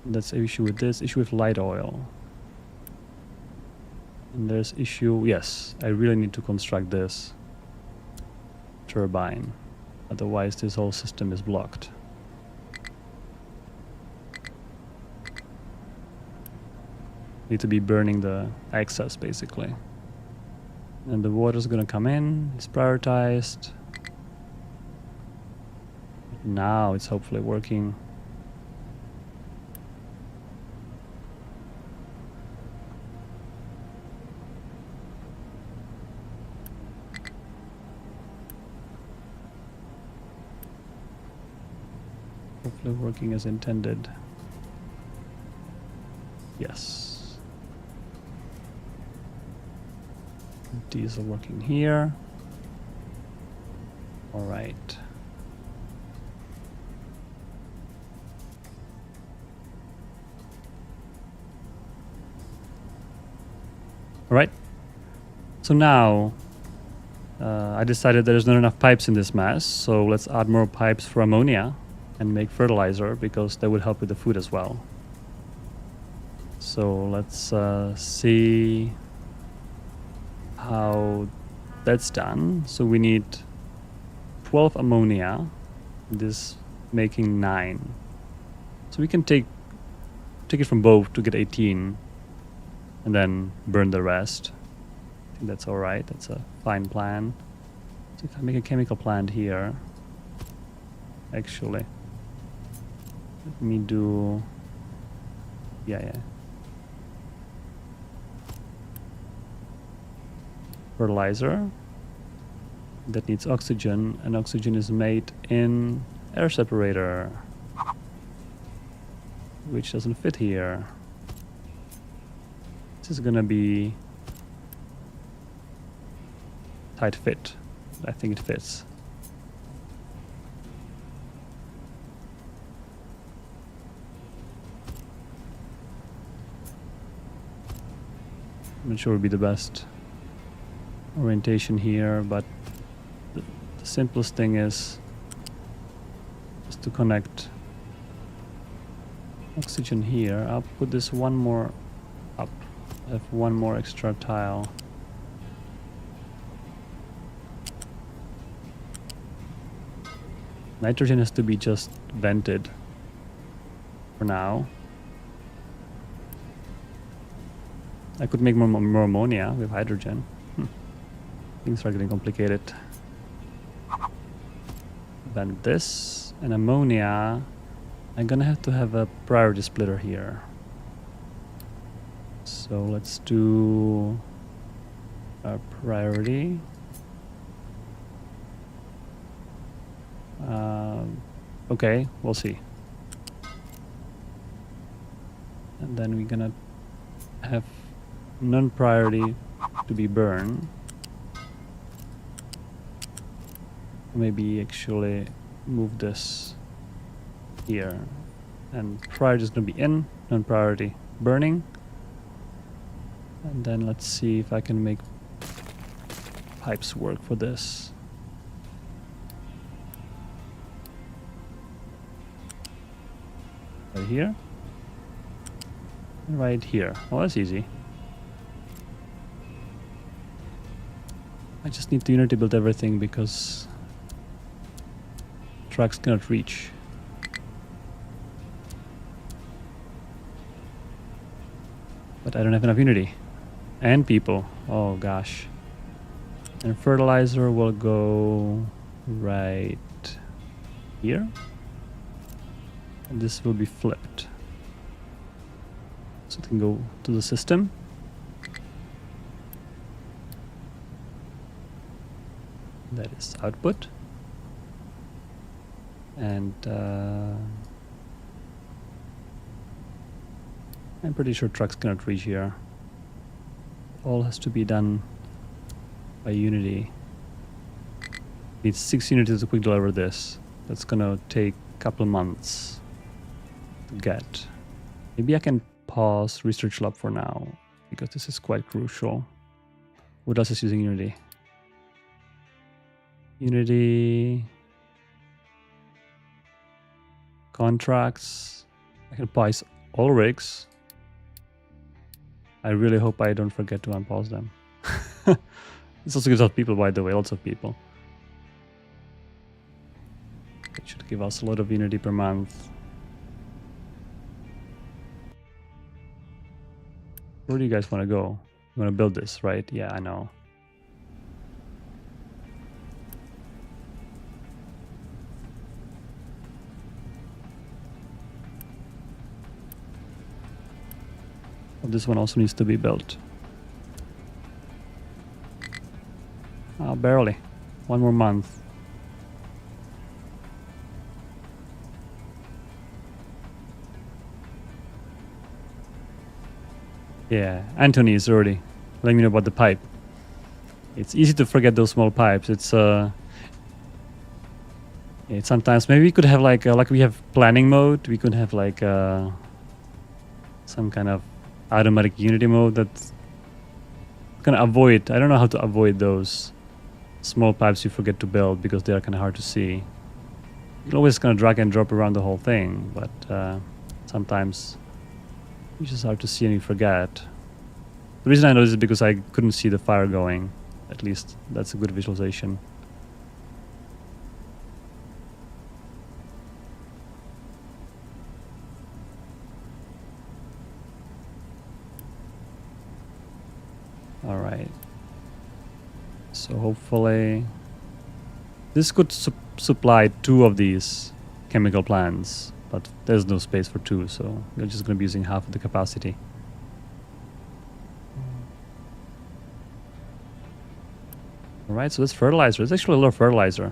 That's an issue with this, issue with light oil. And there's issue... Yes, I really need to construct this turbine. Otherwise this whole system is blocked. Need to be burning the excess basically. And the water's gonna come in, it's prioritized. Now it's hopefully working. Hopefully working as intended. Yes. Diesel working here. All right. All right. So now I decided there's not enough pipes in this mess, so let's add more pipes for ammonia and make fertilizer because that would help with the food as well. So let's see how that's done. So we need 12 ammonia, this making 9. So we can take it from both to get 18 and then burn the rest. I think that's alright, that's a fine plan. So if I make a chemical plant here, actually, let me do, yeah. Fertilizer that needs oxygen, and oxygen is made in air separator, which doesn't fit here. This is gonna be tight fit. I think it fits. I'm not sure would be the best orientation here, but the simplest thing is just to connect oxygen here. I'll put this one more up. I have one more extra tile. Nitrogen has to be just vented for now. I could make more ammonia with hydrogen. Things are getting complicated. Vent this and ammonia. I'm gonna have to have a priority splitter here. So let's do a priority. Okay, we'll see. And then we're gonna have non-priority to be burned. Maybe actually move this here. And priority is gonna be in, non-priority burning. And then let's see if I can make pipes work for this. Right here. And right here. Oh, that's easy. I just need to Unity build everything because trucks cannot reach. But I don't have enough Unity. And people. Oh gosh. And fertilizer will go right here. And this will be flipped. So it can go to the system. That is output. And I'm pretty sure trucks cannot reach here. All has to be done by Unity. Needs 6 unities to quick deliver this. That's gonna take a couple months to get. Maybe I can pause Research Lab for now, because this is quite crucial. What else is using Unity? Unity contracts. I can pause all rigs. I really hope I don't forget to unpause them. This also gives out people, by the way, lots of people. It should give us a lot of Unity per month. Where do you guys want to go? You want to build this, right? Yeah, I know. Well, this one also needs to be built. Barely. One more month. Yeah, Anthony is already letting me know about the pipe. It's easy to forget those small pipes. It's sometimes maybe we could have like we have planning mode. We could have like some kind of automatic Unity mode that's gonna avoid. I don't know how to avoid those small pipes you forget to build because they are kind of hard to see. You can always kind of drag and drop around the whole thing, but sometimes it's just hard to see and you forget. The reason I know this is because I couldn't see the fire going. At least that's a good visualization. All right. So hopefully this could supply 2 of these chemical plants, but there's no space for 2, so we're just going to be using half of the capacity. All right, so this fertilizer, it's actually a lot of fertilizer.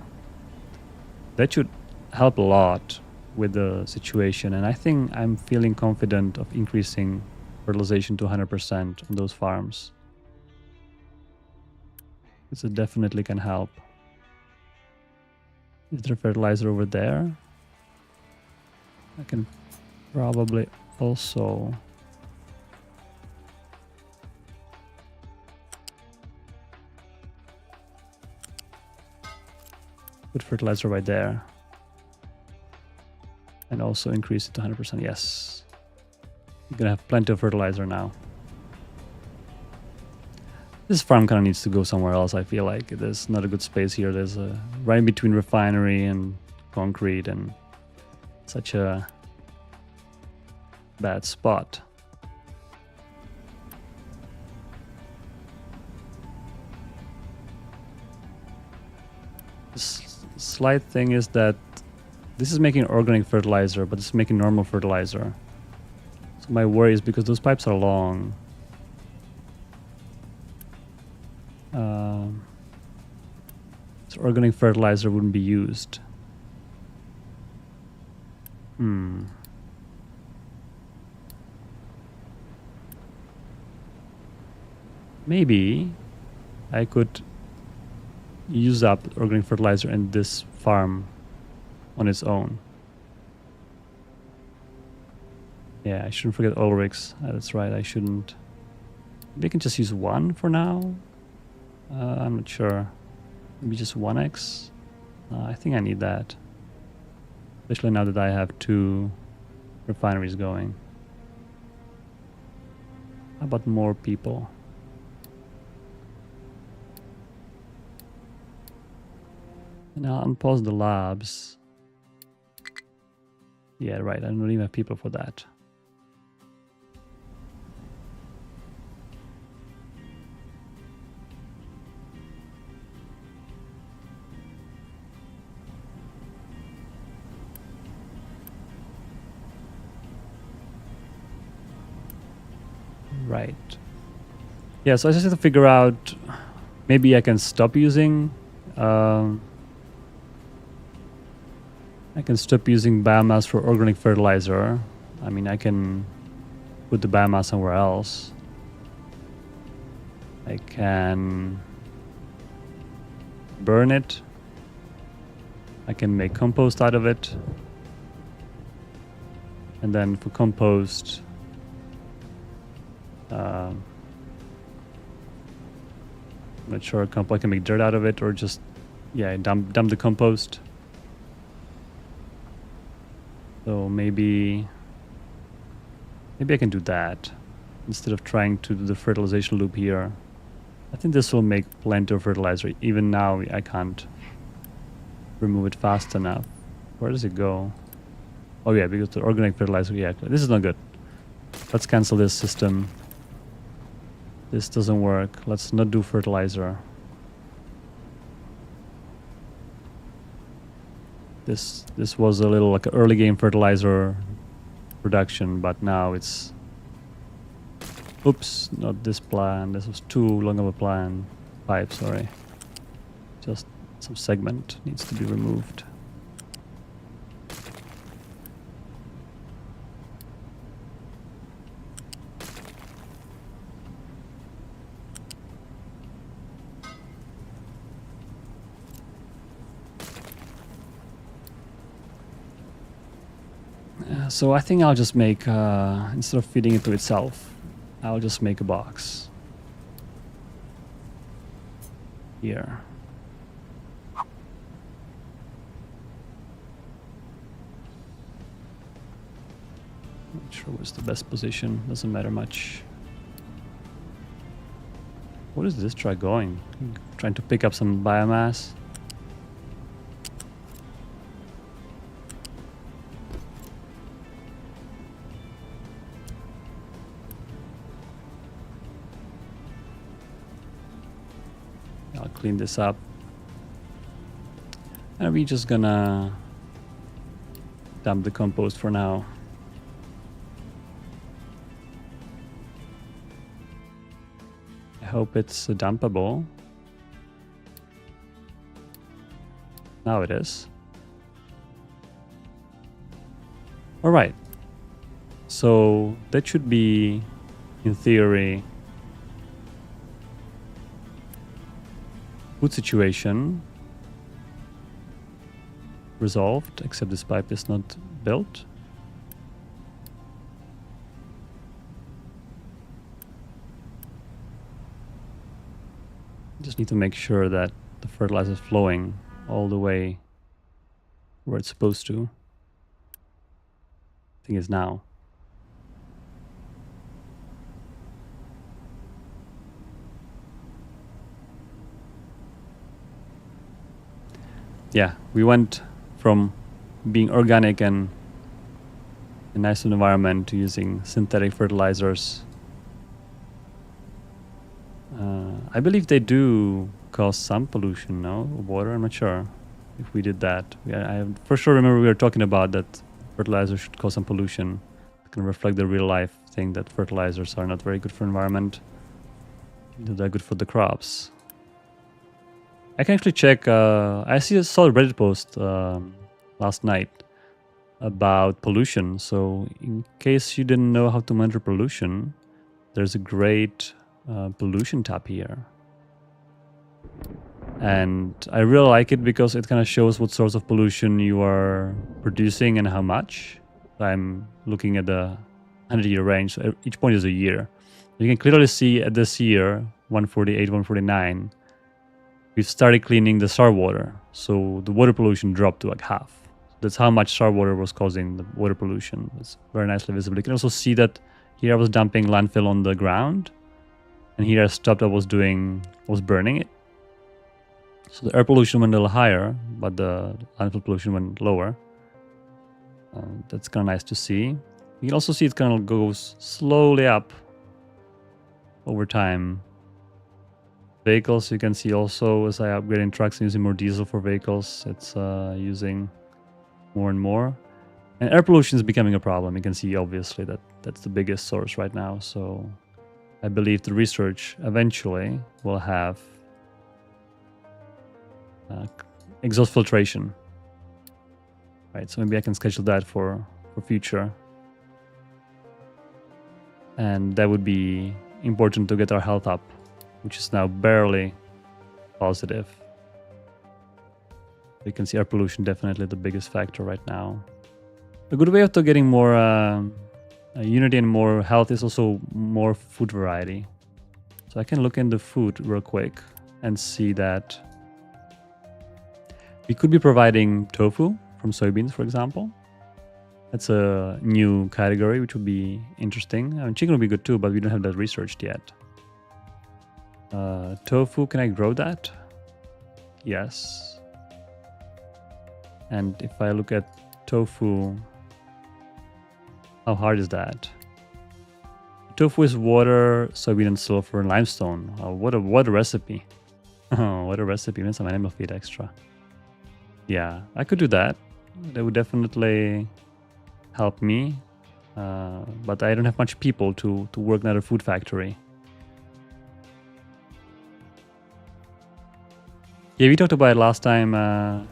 That should help a lot with the situation, and I think I'm feeling confident of increasing fertilization to 100% on those farms. This definitely can help. Is there fertilizer over there? I can probably also Put fertilizer right there. And also increase it to 100%. Yes. You're gonna have plenty of fertilizer now. This farm kind of needs to go somewhere else, I feel like. There's not a good space here. There's a right in between refinery and concrete, and such a bad spot. The slight thing is that this is making organic fertilizer, but it's making normal fertilizer. So my worry is because those pipes are long. So organic fertilizer wouldn't be used. Maybe I could use up organic fertilizer in this farm on its own. Yeah, I shouldn't forget oil rigs. That's right, I shouldn't. Maybe I can just use one for now. I'm not sure. Maybe just 1x. I think I need that. Especially now that I have 2 refineries going. How about more people? And I'll unpause the labs. Yeah, right. I don't even have people for that. Right. Yeah, so I just have to figure out, maybe I can stop using I can stop using biomass for organic fertilizer. I mean, I can put the biomass somewhere else. I can burn it. I can make compost out of it. And then for compost, I'm not sure, I can make dirt out of it, or just, yeah, dump the compost. So maybe I can do that instead of trying to do the fertilization loop here. I think this will make plenty of fertilizer. Even now I can't remove it fast enough. Where does it go? Oh yeah, because the organic fertilizer, yeah, this is not good. Let's cancel this system. This doesn't work. Let's not do fertilizer. This was a little like an early game fertilizer production, but now it's, oops, not this plan. This was too long of a plan. Pipe, sorry. Just some segment needs to be removed. So I think I'll just make, instead of feeding it to itself, I'll just make a box here. Not sure what's the best position, doesn't matter much. What is this truck going? Trying to pick up some biomass? I'll clean this up. And we're just gonna dump the compost for now. I hope it's dumpable. Now it is. All right. So that should be, in theory, food situation resolved, except this pipe is not built. Just need to make sure that the fertilizer is flowing all the way where it's supposed to. I think it's now. Yeah, we went from being organic and a nice environment to using synthetic fertilizers. I believe they do cause some pollution, no? Water, I'm not sure if we did that. I for sure remember we were talking about that fertilizer should cause some pollution. It can reflect the real life thing that fertilizers are not very good for environment. They're good for the crops. I can actually check. Saw a Reddit post last night about pollution. So in case you didn't know how to monitor pollution, there's a great pollution tab here. And I really like it because it kind of shows what sorts of pollution you are producing and how much. I'm looking at the 100-year range. So each point is a year. You can clearly see at this year, 148, 149, we've started cleaning the SAR water. So the water pollution dropped to like half. That's how much SAR water was causing the water pollution. It's very nicely visible. You can also see that here I was dumping landfill on the ground. And here I stopped, I was burning it. So the air pollution went a little higher, but the landfill pollution went lower. That's kind of nice to see. You can also see it kind of goes slowly up over time. Vehicles, you can see also as I upgrading trucks and using more diesel for vehicles, it's using more and more. And air pollution is becoming a problem. You can see obviously that that's the biggest source right now. So I believe the research eventually will have exhaust filtration. Right, so maybe I can schedule that for future. And that would be important to get our health up, which is now barely positive. You can see air pollution definitely the biggest factor right now. A good way of getting more unity and more health is also more food variety. So I can look into food real quick and see that we could be providing tofu from soybeans, for example. That's a new category, which would be interesting. I mean, chicken would be good too, but we don't have that researched yet. Tofu, can I grow that? Yes. And if I look at tofu, how hard is that? Tofu is water, soybean, and sulfur, and limestone. Oh, what a recipe! Oh, what a recipe! Even some animal feed extra. Yeah, I could do that. That would definitely help me. But I don't have much people to work in a food factory. Yeah, we talked about it last time.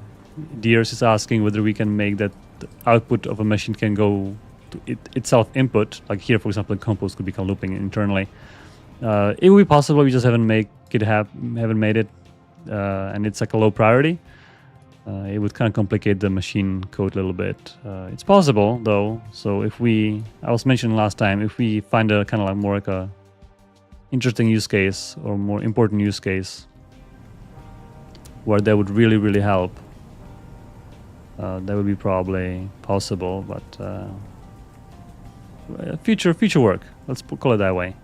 Deers is asking whether we can make that the output of a machine can go to itself input. Like here, for example, the compost could become looping internally. It would be possible. We just haven't made it, and it's like a low priority. It would kind of complicate the machine code a little bit. It's possible though. So if I was mentioning last time, if we find a kind of like more like a interesting use case or more important use case where that would really help, that would be probably possible. But future work. Let's call it that way.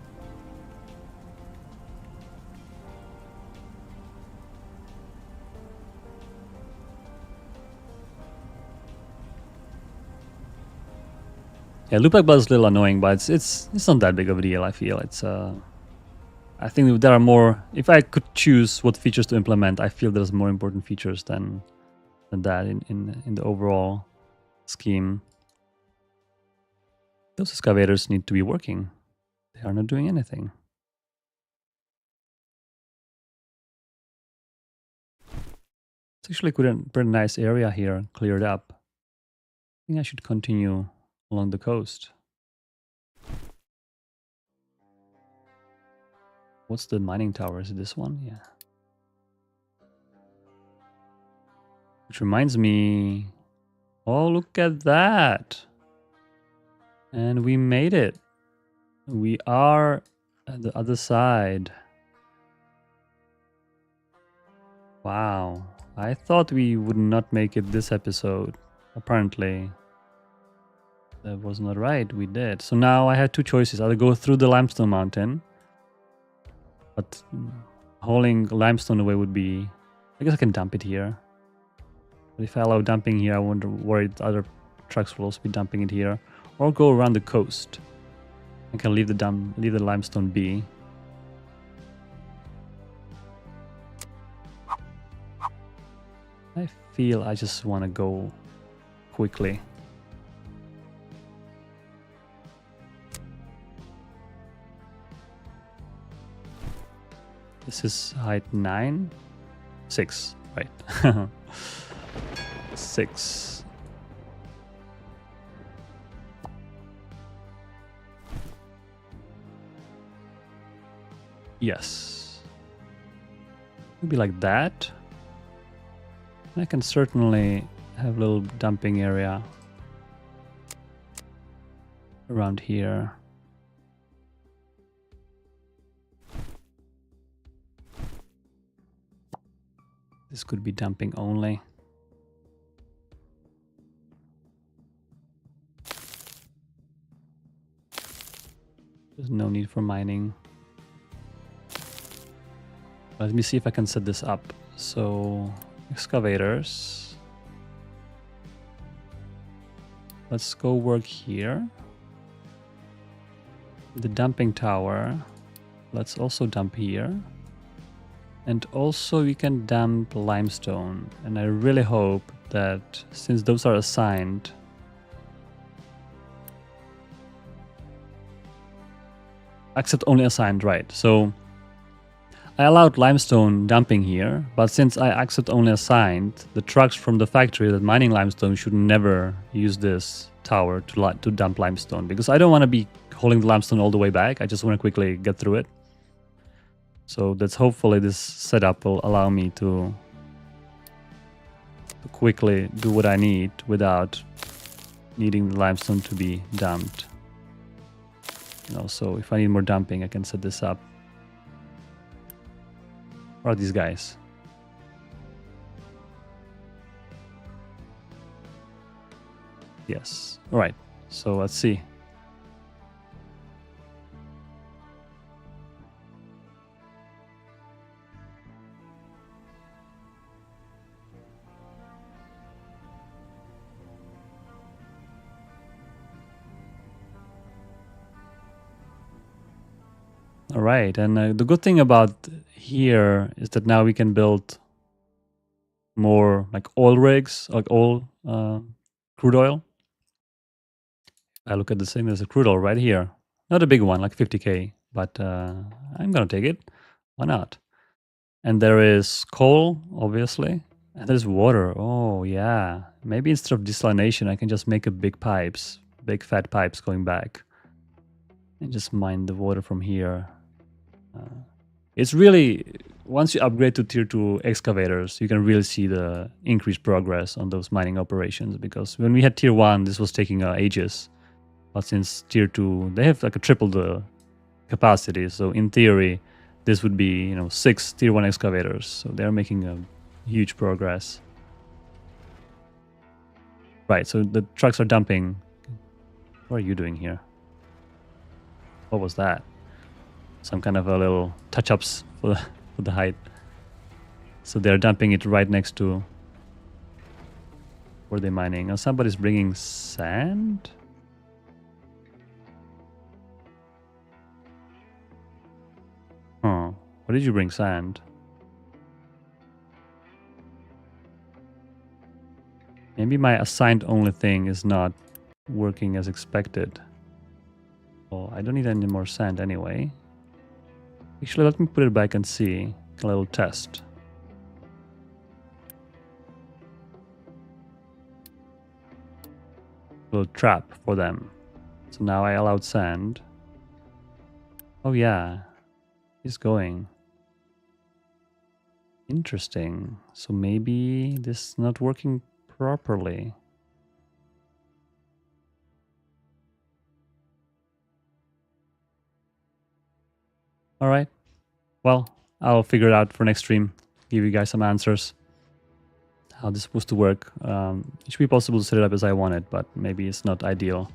Yeah, loopback buzz is a little annoying, but it's not that big of a deal. I feel it's. I think there are more. If I could choose what features to implement, I feel there's more important features than that in the overall scheme. Those excavators need to be working. They are not doing anything. It's actually a pretty nice area here, cleared up. I think I should continue along the coast. What's the mining tower? Is it this one? Yeah. Which reminds me... Oh, look at that! And we made it. We are at the other side. Wow. I thought we would not make it this episode. Apparently, that was not right. We did. So now I had two choices. Either go through the limestone mountain, but hauling limestone away would be... I guess I can dump it here. But if I allow dumping here, I wonder worry other trucks will also be dumping it here. Or go around the coast. I can leave the limestone be. I feel I just want to go quickly. This is height 9? 6, right. 6. Yes. Maybe like that. I can certainly have a little dumping area around here. This could be dumping only. There's no need for mining. Let me see if I can set this up. So, excavators. Let's go work here. The dumping tower. Let's also dump here. And also we can dump limestone. And I really hope that since those are assigned, accept only assigned, right? So I allowed limestone dumping here, but since I accept only assigned, the trucks from the factory that mining limestone should never use this tower to dump limestone, because I don't want to be hauling the limestone all the way back. I just want to quickly get through it. So that's hopefully this setup will allow me to quickly do what I need without needing the limestone to be dumped. You know, so if I need more dumping, I can set this up. Where are these guys? Yes. All right. So let's see. All right, and the good thing about here is that now we can build more like oil rigs, like oil, crude oil. I look at the thing, there's a crude oil right here. Not a big one, like 50k, but I'm gonna take it. Why not? And there is coal, obviously. And there's water. Oh, yeah. Maybe instead of desalination, I can just make a big pipes, big fat pipes going back. And just mine the water from here. It's really, once you upgrade to tier 2 excavators, you can really see the increased progress on those mining operations, because when we had tier 1, this was taking ages. But since tier 2, they have like a triple the capacity. So in theory, this would be, 6 tier 1 excavators. So they're making a huge progress. Right, so the trucks are dumping. What are you doing here? What was that? Some kind of a little touch-ups for the height. So they're dumping it right next to where they're mining. Oh, somebody's bringing sand? Oh, where did you bring sand? Maybe my assigned only thing is not working as expected. Oh, I don't need any more sand anyway. Actually, let me put it back and see. A little test. A little trap for them. So now I allowed sand. Oh yeah, he's going. Interesting. So maybe this is not working properly. All right. Well, I'll figure it out for next stream. Give you guys some answers. how this is supposed to work. It should be possible to set it up as I want it, but maybe it's not ideal.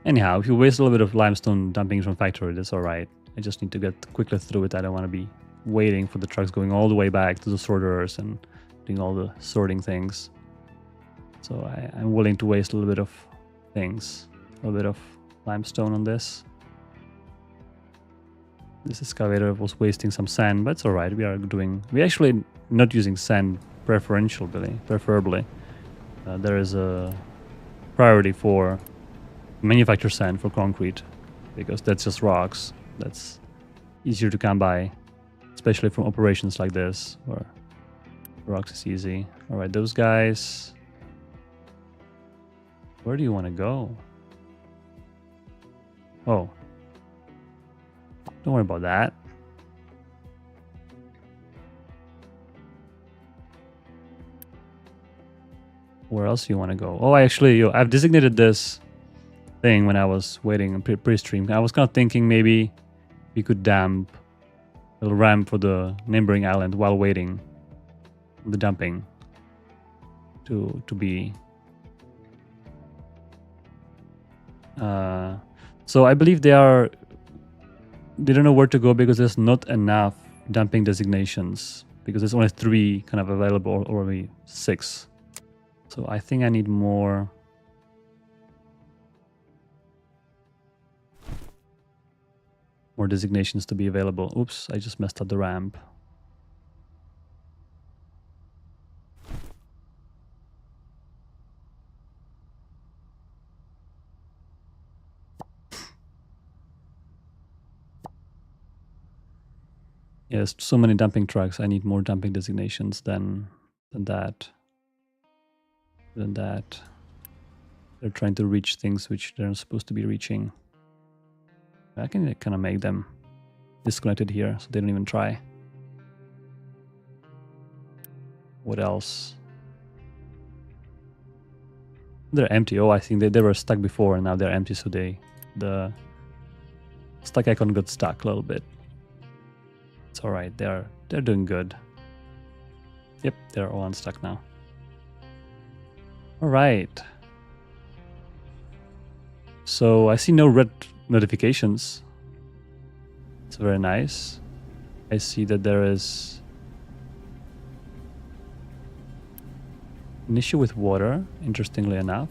Anyhow, if you waste a little bit of limestone dumping from factory, that's alright. I just need to get quickly through it. I don't want to be waiting for the trucks going all the way back to the sorters and doing all the sorting things. So I'm willing to waste a little bit of things, a little bit of limestone on this. This excavator was wasting some sand, but it's alright. We're actually not using sand preferably. There is a priority for manufacture sand for concrete because that's just rocks. That's easier to come by, especially from operations like this where rocks is easy. Alright, those guys. Where do you want to go? Oh. Don't worry about that. Where else do you want to go? Oh, I've designated this thing when I was waiting pre-stream. I was kind of thinking maybe we could dump a little ramp for the neighboring island while waiting the dumping to be. So I believe they don't know where to go because there's not enough dumping designations because there's only 3 kind of available or maybe 6. So I think I need more designations to be available. Oops, I just messed up the ramp. Yes, so many dumping trucks. I need more dumping designations than that. They're trying to reach things which they're not supposed to be reaching. I can kind of make them disconnected here so they don't even try. What else? They're empty. Oh, I think they were stuck before and now they're empty, so the stuck icon got stuck a little bit. It's alright, they're doing good. Yep, they're all unstuck now. Alright. So I see no red notifications. It's very nice. I see that there is an issue with water, interestingly enough.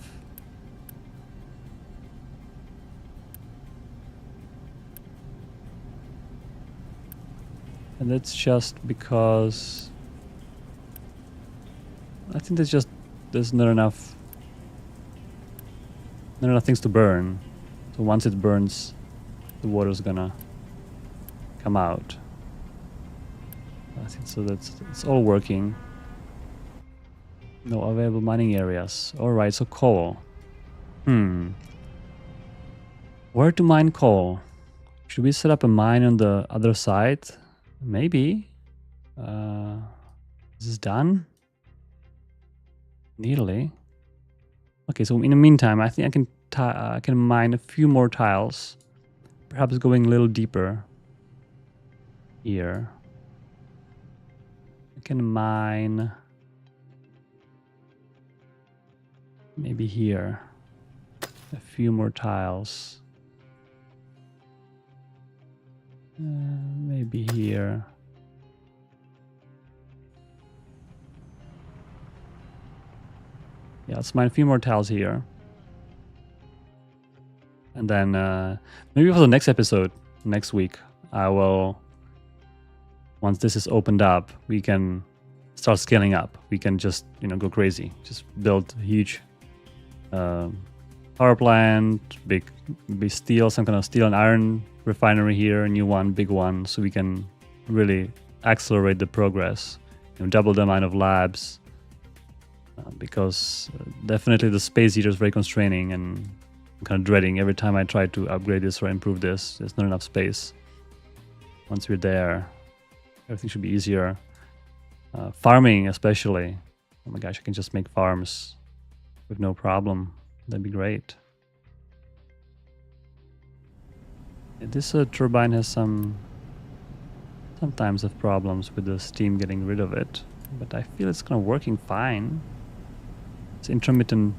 And that's just because I think there's not enough things to burn. So once it burns, the water's gonna come out. I think so. It's all working. No available mining areas. All right, so coal. Where to mine coal? Should we set up a mine on the other side? Maybe. Is this done? Nearly. Okay, so in the meantime, I think I can mine a few more tiles. Perhaps going a little deeper. Here. I can mine maybe here. A few more tiles. Maybe here. Yeah, let's mine a few more tiles here. And then maybe for the next episode, next week, I will, once this is opened up, we can start scaling up. We can just, go crazy. Just build a huge power plant, big steel, some kind of steel and iron refinery here, a new one, big one, so we can really accelerate the progress, double the amount of labs, because definitely the space heater is very constraining, and I'm kind of dreading every time I try to upgrade this or improve this. There's not enough space. Once we're there, everything should be easier. Farming especially. Oh my gosh, I can just make farms with no problem. That'd be great. This turbine has sometimes have problems with the steam getting rid of it. but I feel it's kind of working fine. It's intermittent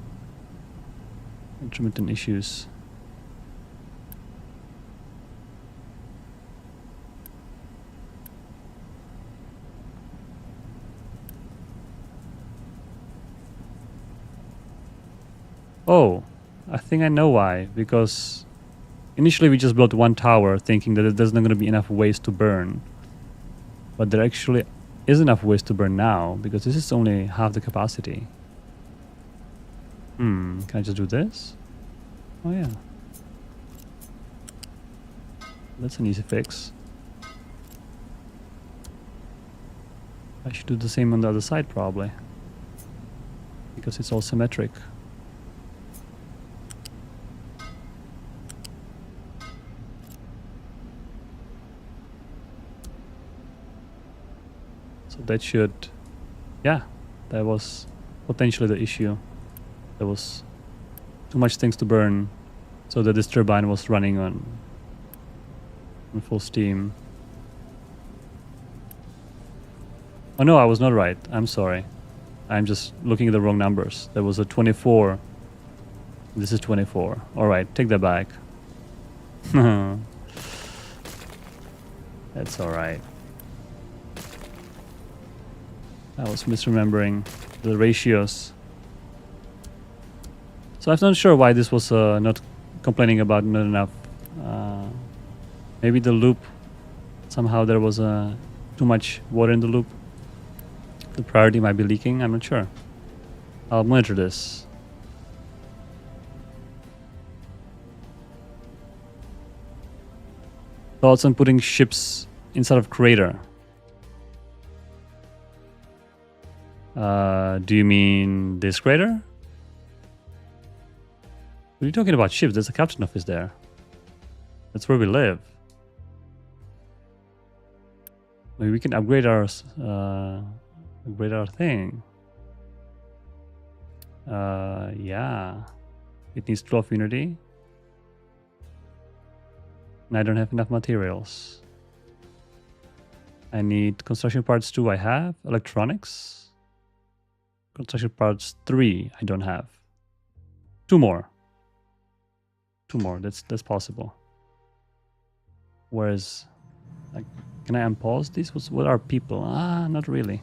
issues. Oh, I think I know why. Because initially we just built one tower thinking that there's not going to be enough waste to burn. But there actually is enough waste to burn now because this is only half the capacity. Can I just do this? Oh yeah. That's an easy fix. I should do the same on the other side probably. Because it's all symmetric. So that should... Yeah, that was potentially the issue. There was too much things to burn so that this turbine was running on full steam. Oh no, I was not right. I'm sorry. I'm just looking at the wrong numbers. There was a 24. This is 24. Alright, take that back. That's alright. I was misremembering the ratios. So I'm not sure why this was not complaining about not enough. Maybe the loop, somehow there was too much water in the loop. The priority might be leaking, I'm not sure. I'll monitor this. Thoughts on putting ships inside of crater? Do you mean this crater? What are you talking about ships? There's a captain office there. That's where we live. Maybe we can upgrade our thing. Yeah. It needs 12 unity. And I don't have enough materials. I need construction parts 2 I have. Electronics. Construction parts 3 I don't have. 2 more. 2 more. That's possible. Whereas, like, can I unpause these? What are people? Not really.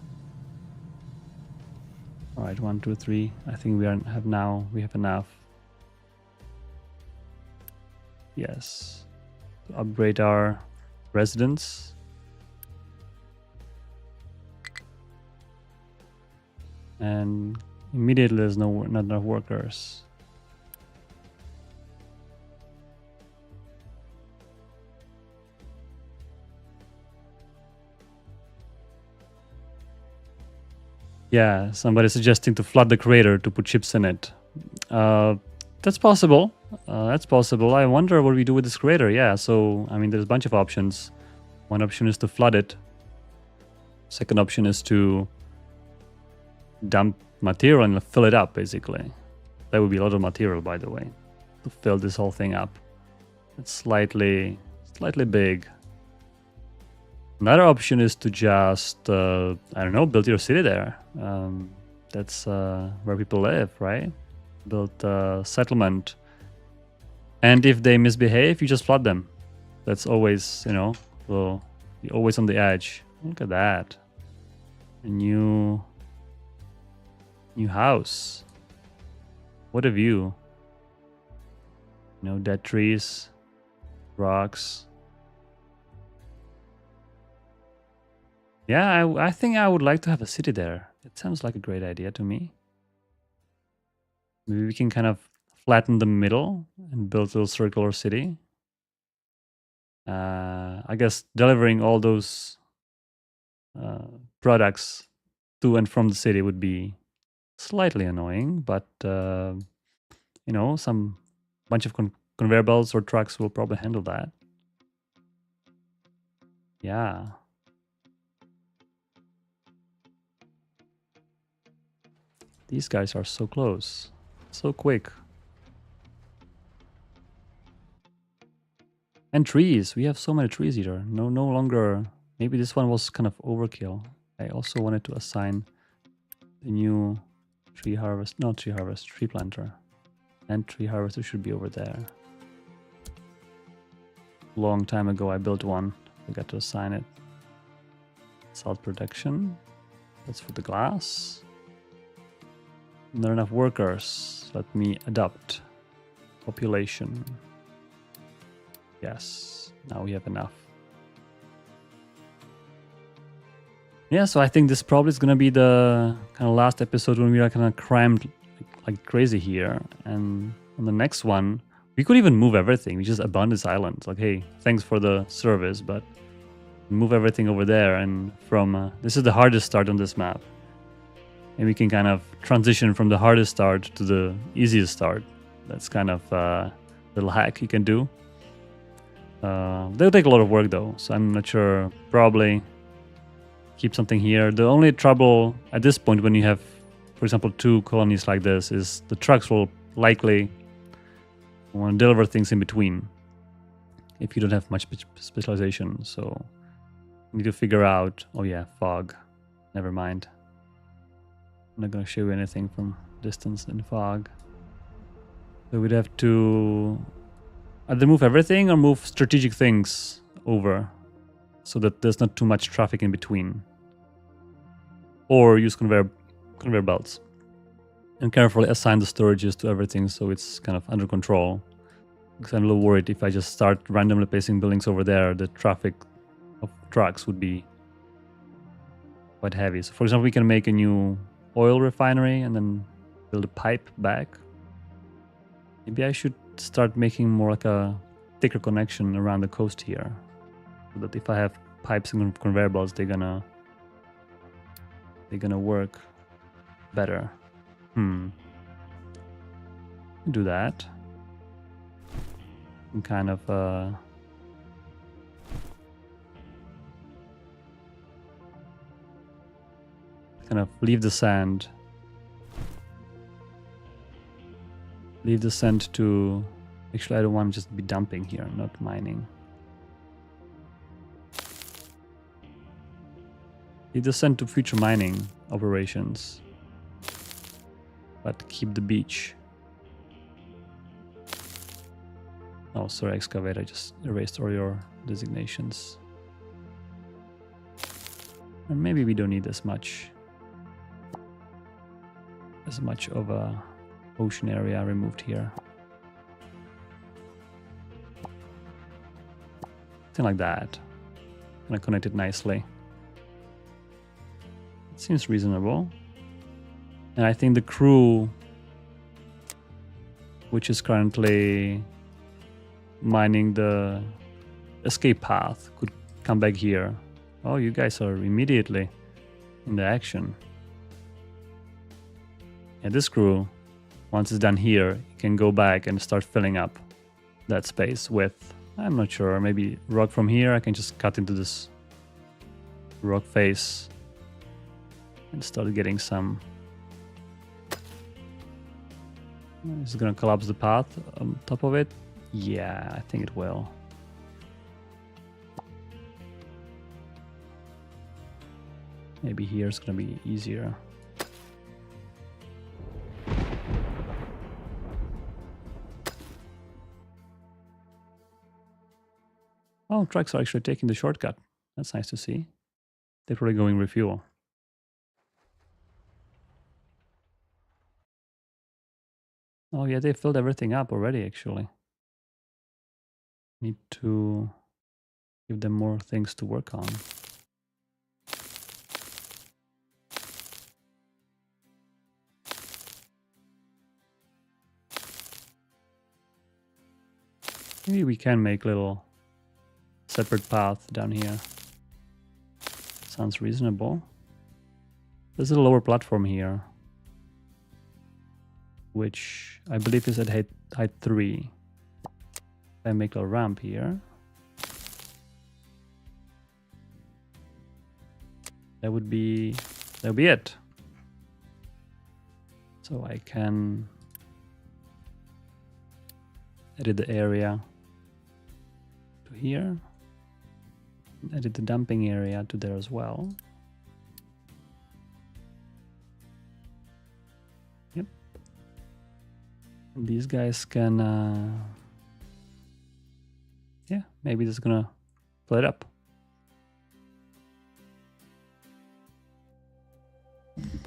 All right, 1, 2, 3. I think we have enough. Yes. To upgrade our residence. And immediately there's not enough workers. Yeah, somebody suggesting to flood the crater to put ships in it. That's possible. That's possible. I wonder what we do with this crater. Yeah, so, I mean, there's a bunch of options. One option is to flood it. Second option is to dump material and fill it up, basically. That would be a lot of material, by the way, to fill this whole thing up. It's slightly big. Another option is to just, I don't know, build your city there. That's where people live, right? Build a settlement. And if they misbehave, you just flood them. That's always, well, you're always on the edge. Look at that. A new house. What a view. Dead trees, rocks. Yeah, I think I would like to have a city there. It sounds like a great idea to me. Maybe we can kind of flatten the middle and build a little circular city. I guess delivering all those products to and from the city would be slightly annoying, but some bunch of conveyor belts or trucks will probably handle that. Yeah. These guys are so close, so quick. And trees, we have so many trees here. No longer, maybe this one was kind of overkill. I also wanted to assign the new tree planter. And tree harvester should be over there. Long time ago I built one. Forgot to assign it. Salt production. That's for the glass. Not enough workers. Let me adopt. Population. Yes, now we have enough. Yeah, so I think this probably is gonna be the kind of last episode when we are kind of crammed like crazy here. And on the next one, we could even move everything. We just abandon this island. Like, hey, thanks for the service, but move everything over there. And from this is the hardest start on this map. And we can kind of transition from the hardest start to the easiest start. That's kind of a little hack you can do. They'll take a lot of work though, so I'm not sure. Probably keep something here. The only trouble at this point when you have, for example, 2 colonies like this is the trucks will likely want to deliver things in between if you don't have much specialization. So you need to figure out, oh yeah, fog. Never mind. I'm not going to show you anything from distance in fog. So we'd have to either move everything or move strategic things over so that there's not too much traffic in between. Or use conveyor belts. And carefully assign the storages to everything so it's kind of under control. Because I'm a little worried if I just start randomly placing buildings over there, the traffic of trucks would be quite heavy. So for example, we can make a new oil refinery and then build a pipe back. Maybe I should start making more like a thicker connection around the coast here. So that if I have pipes and conveyor belts, they're gonna work better. Do that. And kind of leave the sand. Leave the sand to... Actually, I don't want to just be dumping here, not mining. Leave the sand to future mining operations. But keep the beach. Oh, sorry, excavator. I just erased all your designations. And maybe we don't need as much of a ocean area removed here. Something like that. Gonna connect it nicely. It seems reasonable. And I think the crew, which is currently mining the escape path, could come back here. Oh, you guys are immediately in the action. And this crew, once it's done here, you can go back and start filling up that space with, I'm not sure, maybe rock from here. I can just cut into this rock face and start getting some. Is it gonna collapse the path on top of it? Yeah, I think it will. Maybe here it's gonna be easier. Oh, trucks are actually taking the shortcut. That's nice to see. They're probably going refuel. Oh yeah, they filled everything up already, actually. Need to give them more things to work on. Maybe we can make little separate path down here. Sounds reasonable. There's a lower platform here, which I believe is at height 3. I make a ramp here. That would be it. So I can edit the area to here. Edit the dumping area to there as well. These guys can, yeah, maybe this is gonna fill it up.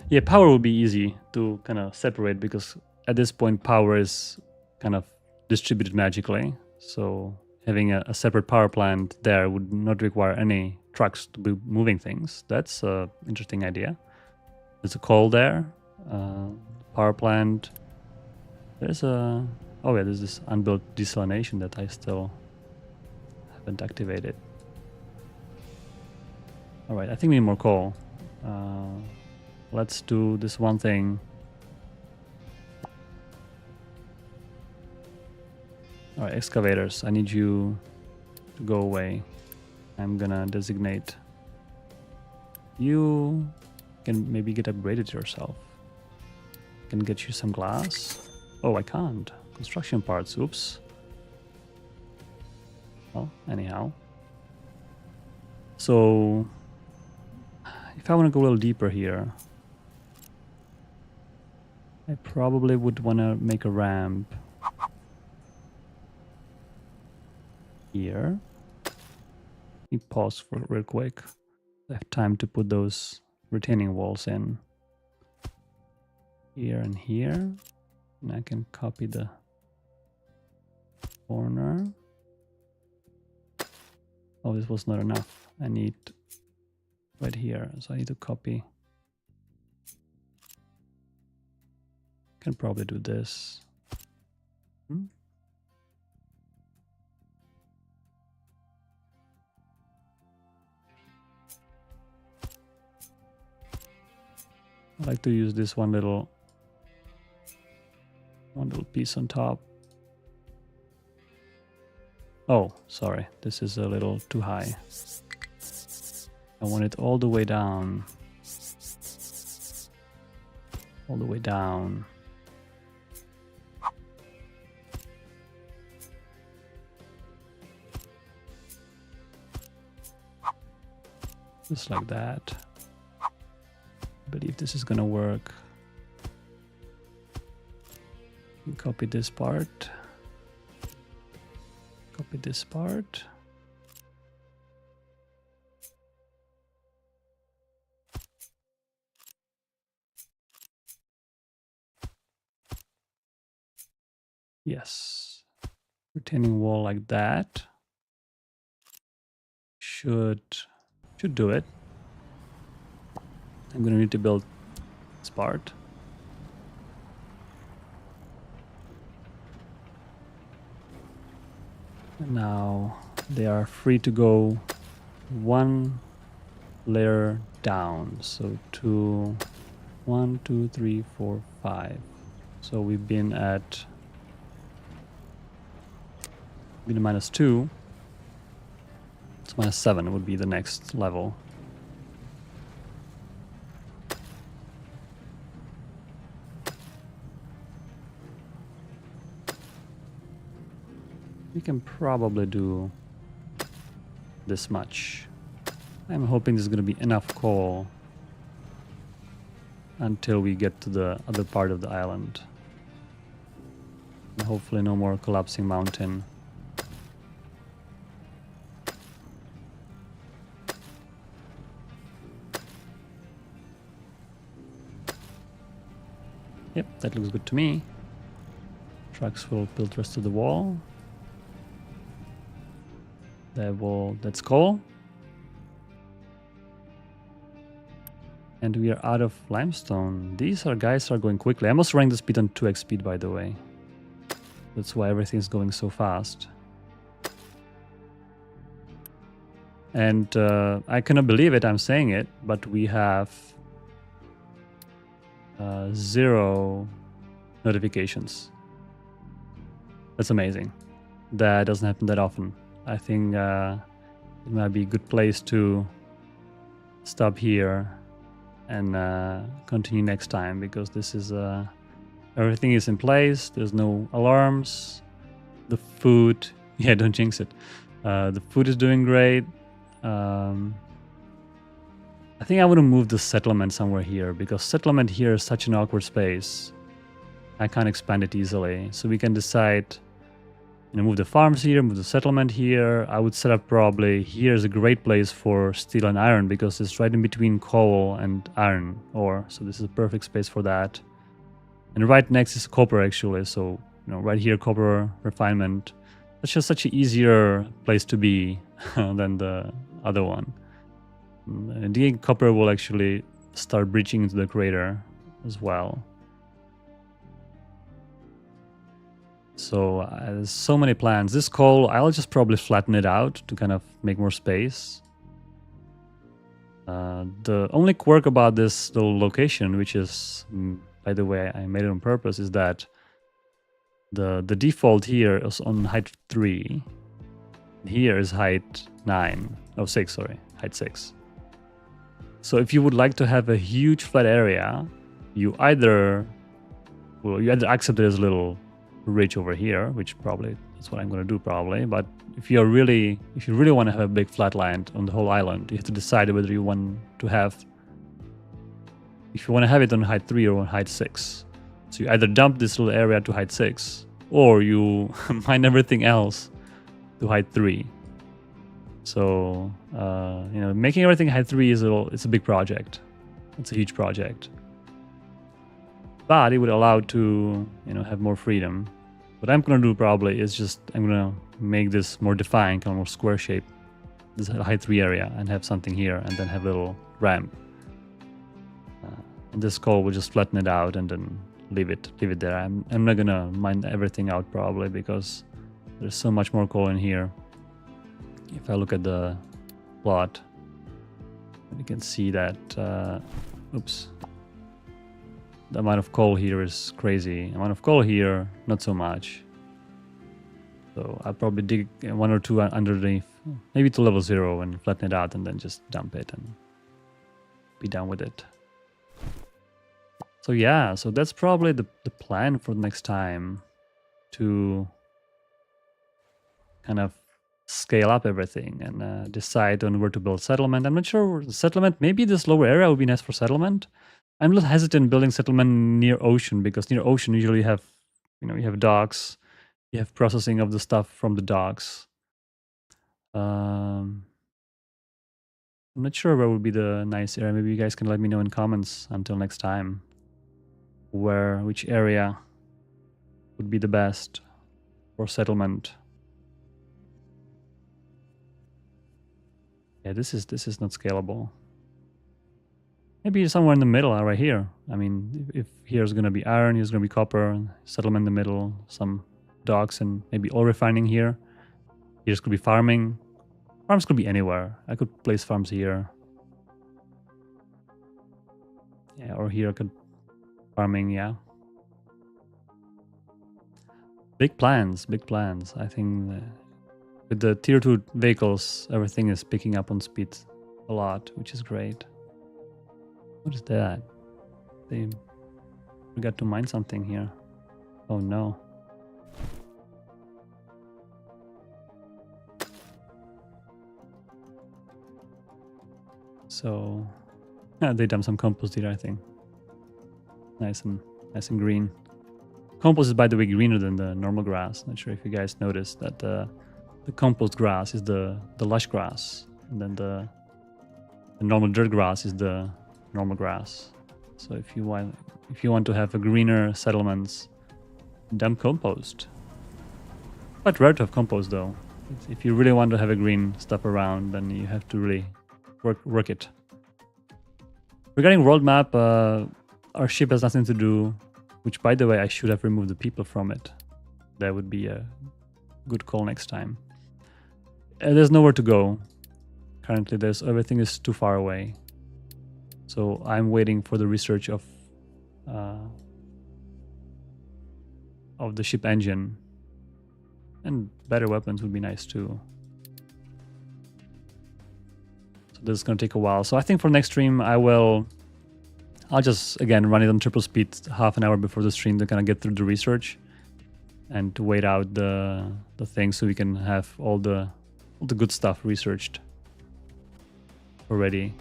Yeah, power will be easy to kind of separate because at this point power is kind of distributed magically. So having a separate power plant there would not require any trucks to be moving things. That's an interesting idea. There's a coal there, power plant. There's a, oh yeah, there's this unbuilt desalination that I still haven't activated. All right, I think we need more coal. Let's do this one thing. All right, excavators, I need you to go away. I'm gonna designate you. Can maybe get upgraded yourself. Can get you some glass. Oh, I can't. Construction parts, oops. Well, anyhow. So, if I want to go a little deeper here, I probably would want to make a ramp here. Let me pause for real quick. I have time to put those retaining walls in here and here. And I can copy the corner. Oh, this was not enough. I need right here. So I need to copy. Can probably do this. I like to use this one little piece on top. Oh, sorry, this is a little too high. I want it all the way down. All the way down. Just like that. I believe this is gonna work. Copy this part. Copy this part. Yes. Retaining wall like that. Should do it. I'm gonna need to build this part. And now they are free to go one layer down. So 1, 2, 3, 4, 5. So we've been at -2. So -7 would be the next level. We can probably do this much. I'm hoping there's going to be enough coal until we get to the other part of the island. And hopefully no more collapsing mountain. Yep, that looks good to me. Trucks will build the rest of the wall. That's coal. And we are out of limestone. These guys are going quickly. I must rank the speed on 2x speed, by the way. That's why everything's going so fast. And I cannot believe it, I'm saying it, but we have 0 notifications. That's amazing. That doesn't happen that often. I think it might be a good place to stop here and continue next time, because this is everything is in place. There's no alarms. The food, yeah, don't jinx it. The food is doing great. I think I want to move the settlement somewhere here, because settlement here is such an awkward space. I can't expand it easily. So we can decide, move the farms here, move the settlement here. I would set up probably here is a great place for steel and iron because it's right in between coal and iron ore. So this is a perfect space for that. And right next is copper actually. So, right here, copper refinement. That's just such an easier place to be than the other one. Digging copper will actually start breaching into the crater as well. So there's so many plans. This coal, I'll just probably flatten it out to kind of make more space. The only quirk about this little location, which is, by the way, I made it on purpose, is that the default here is on height 3. Here is height 9. Oh, 6, sorry. Height 6. So if you would like to have a huge flat area, you either accept this little ridge over here, which probably that's what I'm going to do probably. But if you really want to have a big flat land on the whole island, you have to decide whether you want to have it on height 3 or on height 6. So you either dump this little area to height 6 or you mine everything else to height 3. So making everything height 3 it's a big project. It's a huge project. But it would allow to have more freedom. What I'm gonna do probably is I'm gonna make this more defined, kind of more square shape, this height 3 area, and have something here, and then have a little ramp. And this coal will just flatten it out and then leave it there. I'm not gonna mine everything out probably because there's so much more coal in here. If I look at the plot, you can see that oops. The amount of coal here is crazy. The amount of coal here, not so much. So I'll probably dig 1 or 2 underneath, maybe to level 0 and flatten it out and then just dump it and be done with it. So yeah, so that's probably the plan for next time, to kind of scale up everything and decide on where to build settlement. I'm not sure where the settlement, maybe this lower area would be nice for settlement. I'm a little hesitant building settlement near ocean because near ocean usually you have, you have docks, you have processing of the stuff from the docks. I'm not sure where would be the nice area. Maybe you guys can let me know in comments until next time which area would be the best for settlement. Yeah, this is not scalable. Maybe somewhere in the middle, right here. I mean, if here's going to be iron, here's going to be copper, settlement in the middle, some docks, and maybe oil refining here. Here's could be farming. Farms could be anywhere. I could place farms here. Yeah, or here I could farming, yeah. Big plans, big plans. I think with the tier 2 vehicles, everything is picking up on speed a lot, which is great. What is that? They forgot to mine something here. Oh no. So they dumped some compost here, I think. Nice and green. Compost is, by the way, greener than the normal grass. Not sure if you guys noticed that the compost grass is the lush grass, and then the normal dirt grass is the normal grass. So if you want to have a greener settlements, dump compost. Quite rare to have compost though. If you really want to have a green stuff around, then you have to really work it. Regarding world map, our ship has nothing to do, which, by the way, I should have removed the people from it. That would be a good call next time. There's nowhere to go. Currently, everything is too far away. So I'm waiting for the research of the ship engine, and better weapons would be nice too. So this is going to take a while. So I think for next stream I'll just again run it on triple speed half an hour before the stream to kind of get through the research and to wait out the thing so we can have all the good stuff researched already.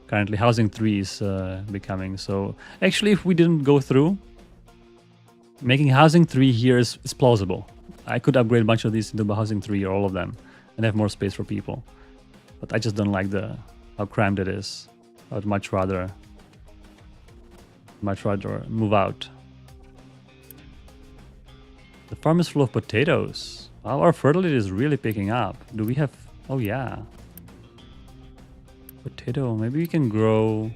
Currently housing 3 is becoming, so actually if we didn't go through making housing 3 here is plausible. I could upgrade a bunch of these into housing 3 or all of them and have more space for people. But I just don't like how cramped it is. I'd much rather move out. The farm is full of potatoes. Wow, our fertility is really picking up. Do we have... Oh yeah. Potato. Maybe we can grow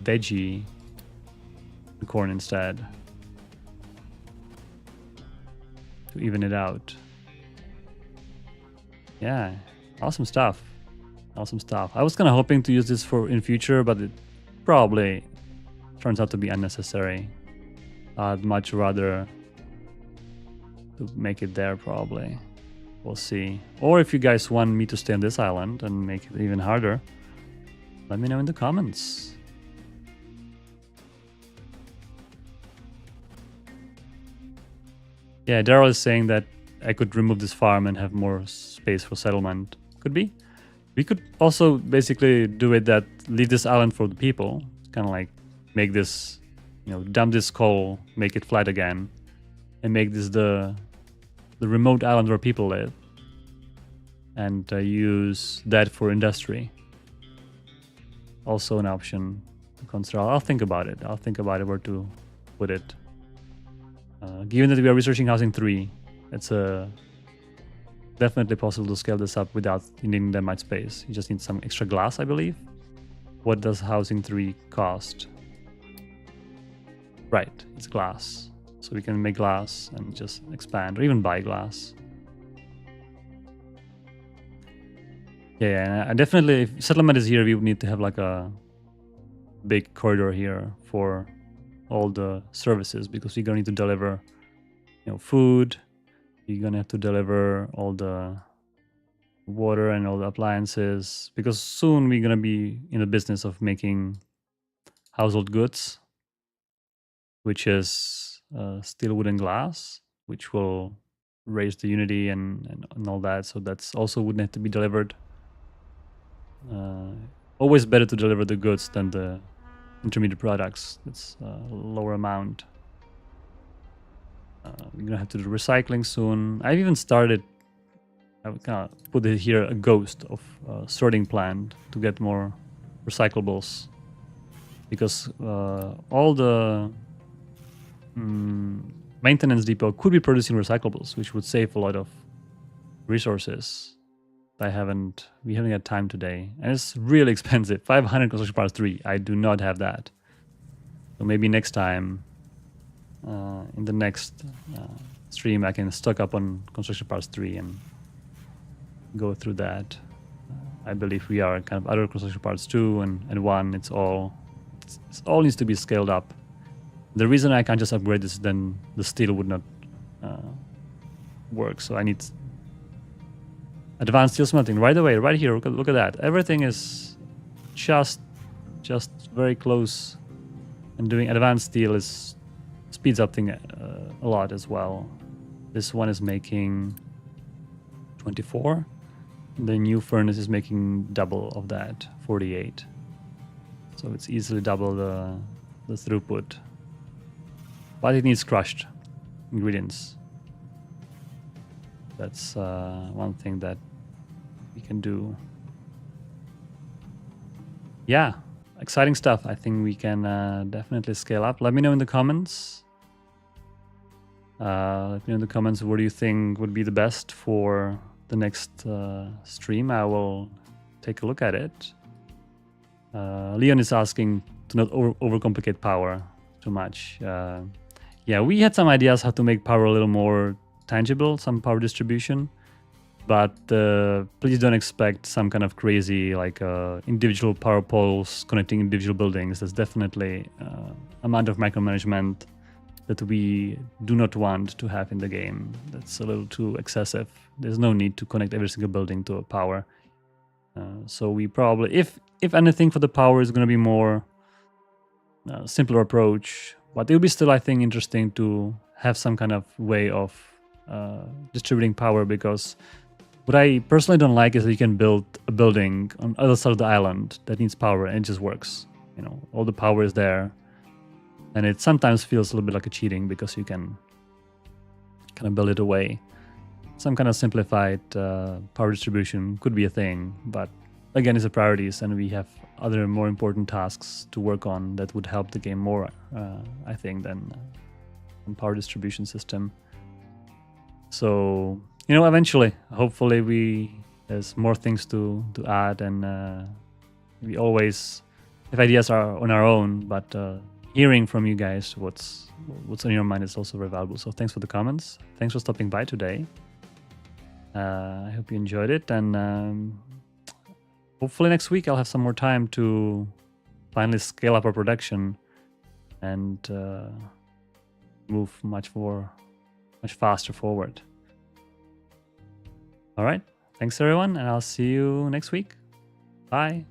veggie corn instead. To even it out. Yeah. Awesome stuff. Awesome stuff. I was kind of hoping to use this in future, but it probably turns out to be unnecessary. I'd much rather to make it there probably. We'll see. Or if you guys want me to stay on this island and make it even harder, let me know in the comments. Yeah, Daryl is saying that I could remove this farm and have more space for settlement. Could be. We could also basically do it that leave this island for the people. Kind of like make this, dump this coal, make it flat again, and make this the remote island where people live, and use that for industry. Also an option to consider. I'll think about it. I'll think about it where to put it. Given that we are researching housing 3, it's definitely possible to scale this up without needing that much space. You just need some extra glass, I believe. What does housing 3 cost? Right, it's glass. So we can make glass and just expand, or even buy glass. Yeah, and definitely, if settlement is here, we would need to have like a big corridor here for all the services, because we're gonna need to deliver, food. You're gonna have to deliver all the water and all the appliances, because soon we're gonna be in the business of making household goods, which is steel, wood, and glass, which will raise the unity and all that. So that's also would have to be delivered. Always better to deliver the goods than the intermediate products. It's a lower amount. We're gonna have to do recycling soon. I've even started. I would kind of put it here a ghost of sorting plant to get more recyclables, because all the maintenance depot could be producing recyclables, which would save a lot of resources. We haven't had time today, and it's really expensive. 500 construction parts 3. I do not have that. So maybe next time, in the next stream, I can stock up on construction parts 3 and go through that. I believe we are kind of other construction parts 2 and 1. It all needs to be scaled up. The reason I can't just upgrade this, then the steel would not work. So I need advanced steel smelting right away, right here. Look at that. Everything is just very close, and doing advanced steel speeds up things a lot as well. This one is making 24. The new furnace is making double of that, 48. So it's easily double the throughput. But it needs crushed ingredients. That's one thing that we can do. Yeah, exciting stuff. I think we can definitely scale up. Let me know in the comments. Let me know in the comments what do you think would be the best for the next stream. I will take a look at it. Leon is asking to not overcomplicate power too much. Yeah, we had some ideas how to make power a little more tangible, some power distribution, but please don't expect some kind of crazy like individual power poles connecting individual buildings. That's definitely amount of micromanagement that we do not want to have in the game. That's a little too excessive. There's no need to connect every single building to a power. So we probably, if anything, for the power is going to be more simpler approach, but it will be still, I think, interesting to have some kind of way of distributing power, because what I personally don't like is that you can build a building on the other side of the island that needs power and it just works. All the power is there, And it sometimes feels a little bit like a cheating because you can kind of build it away. Some kind of simplified power distribution could be a thing, but again, it's a priorities, and we have other more important tasks to work on that would help the game more, I think, than power distribution system. So, you know, eventually, hopefully there's more things to add, and we always have ideas are on our own, but hearing from you guys what's on your mind is also very valuable. So thanks for the comments. Thanks for stopping by today. I hope you enjoyed it, and hopefully next week I'll have some more time to finally scale up our production and move much faster forward. All right, thanks everyone, and I'll see you next week. Bye.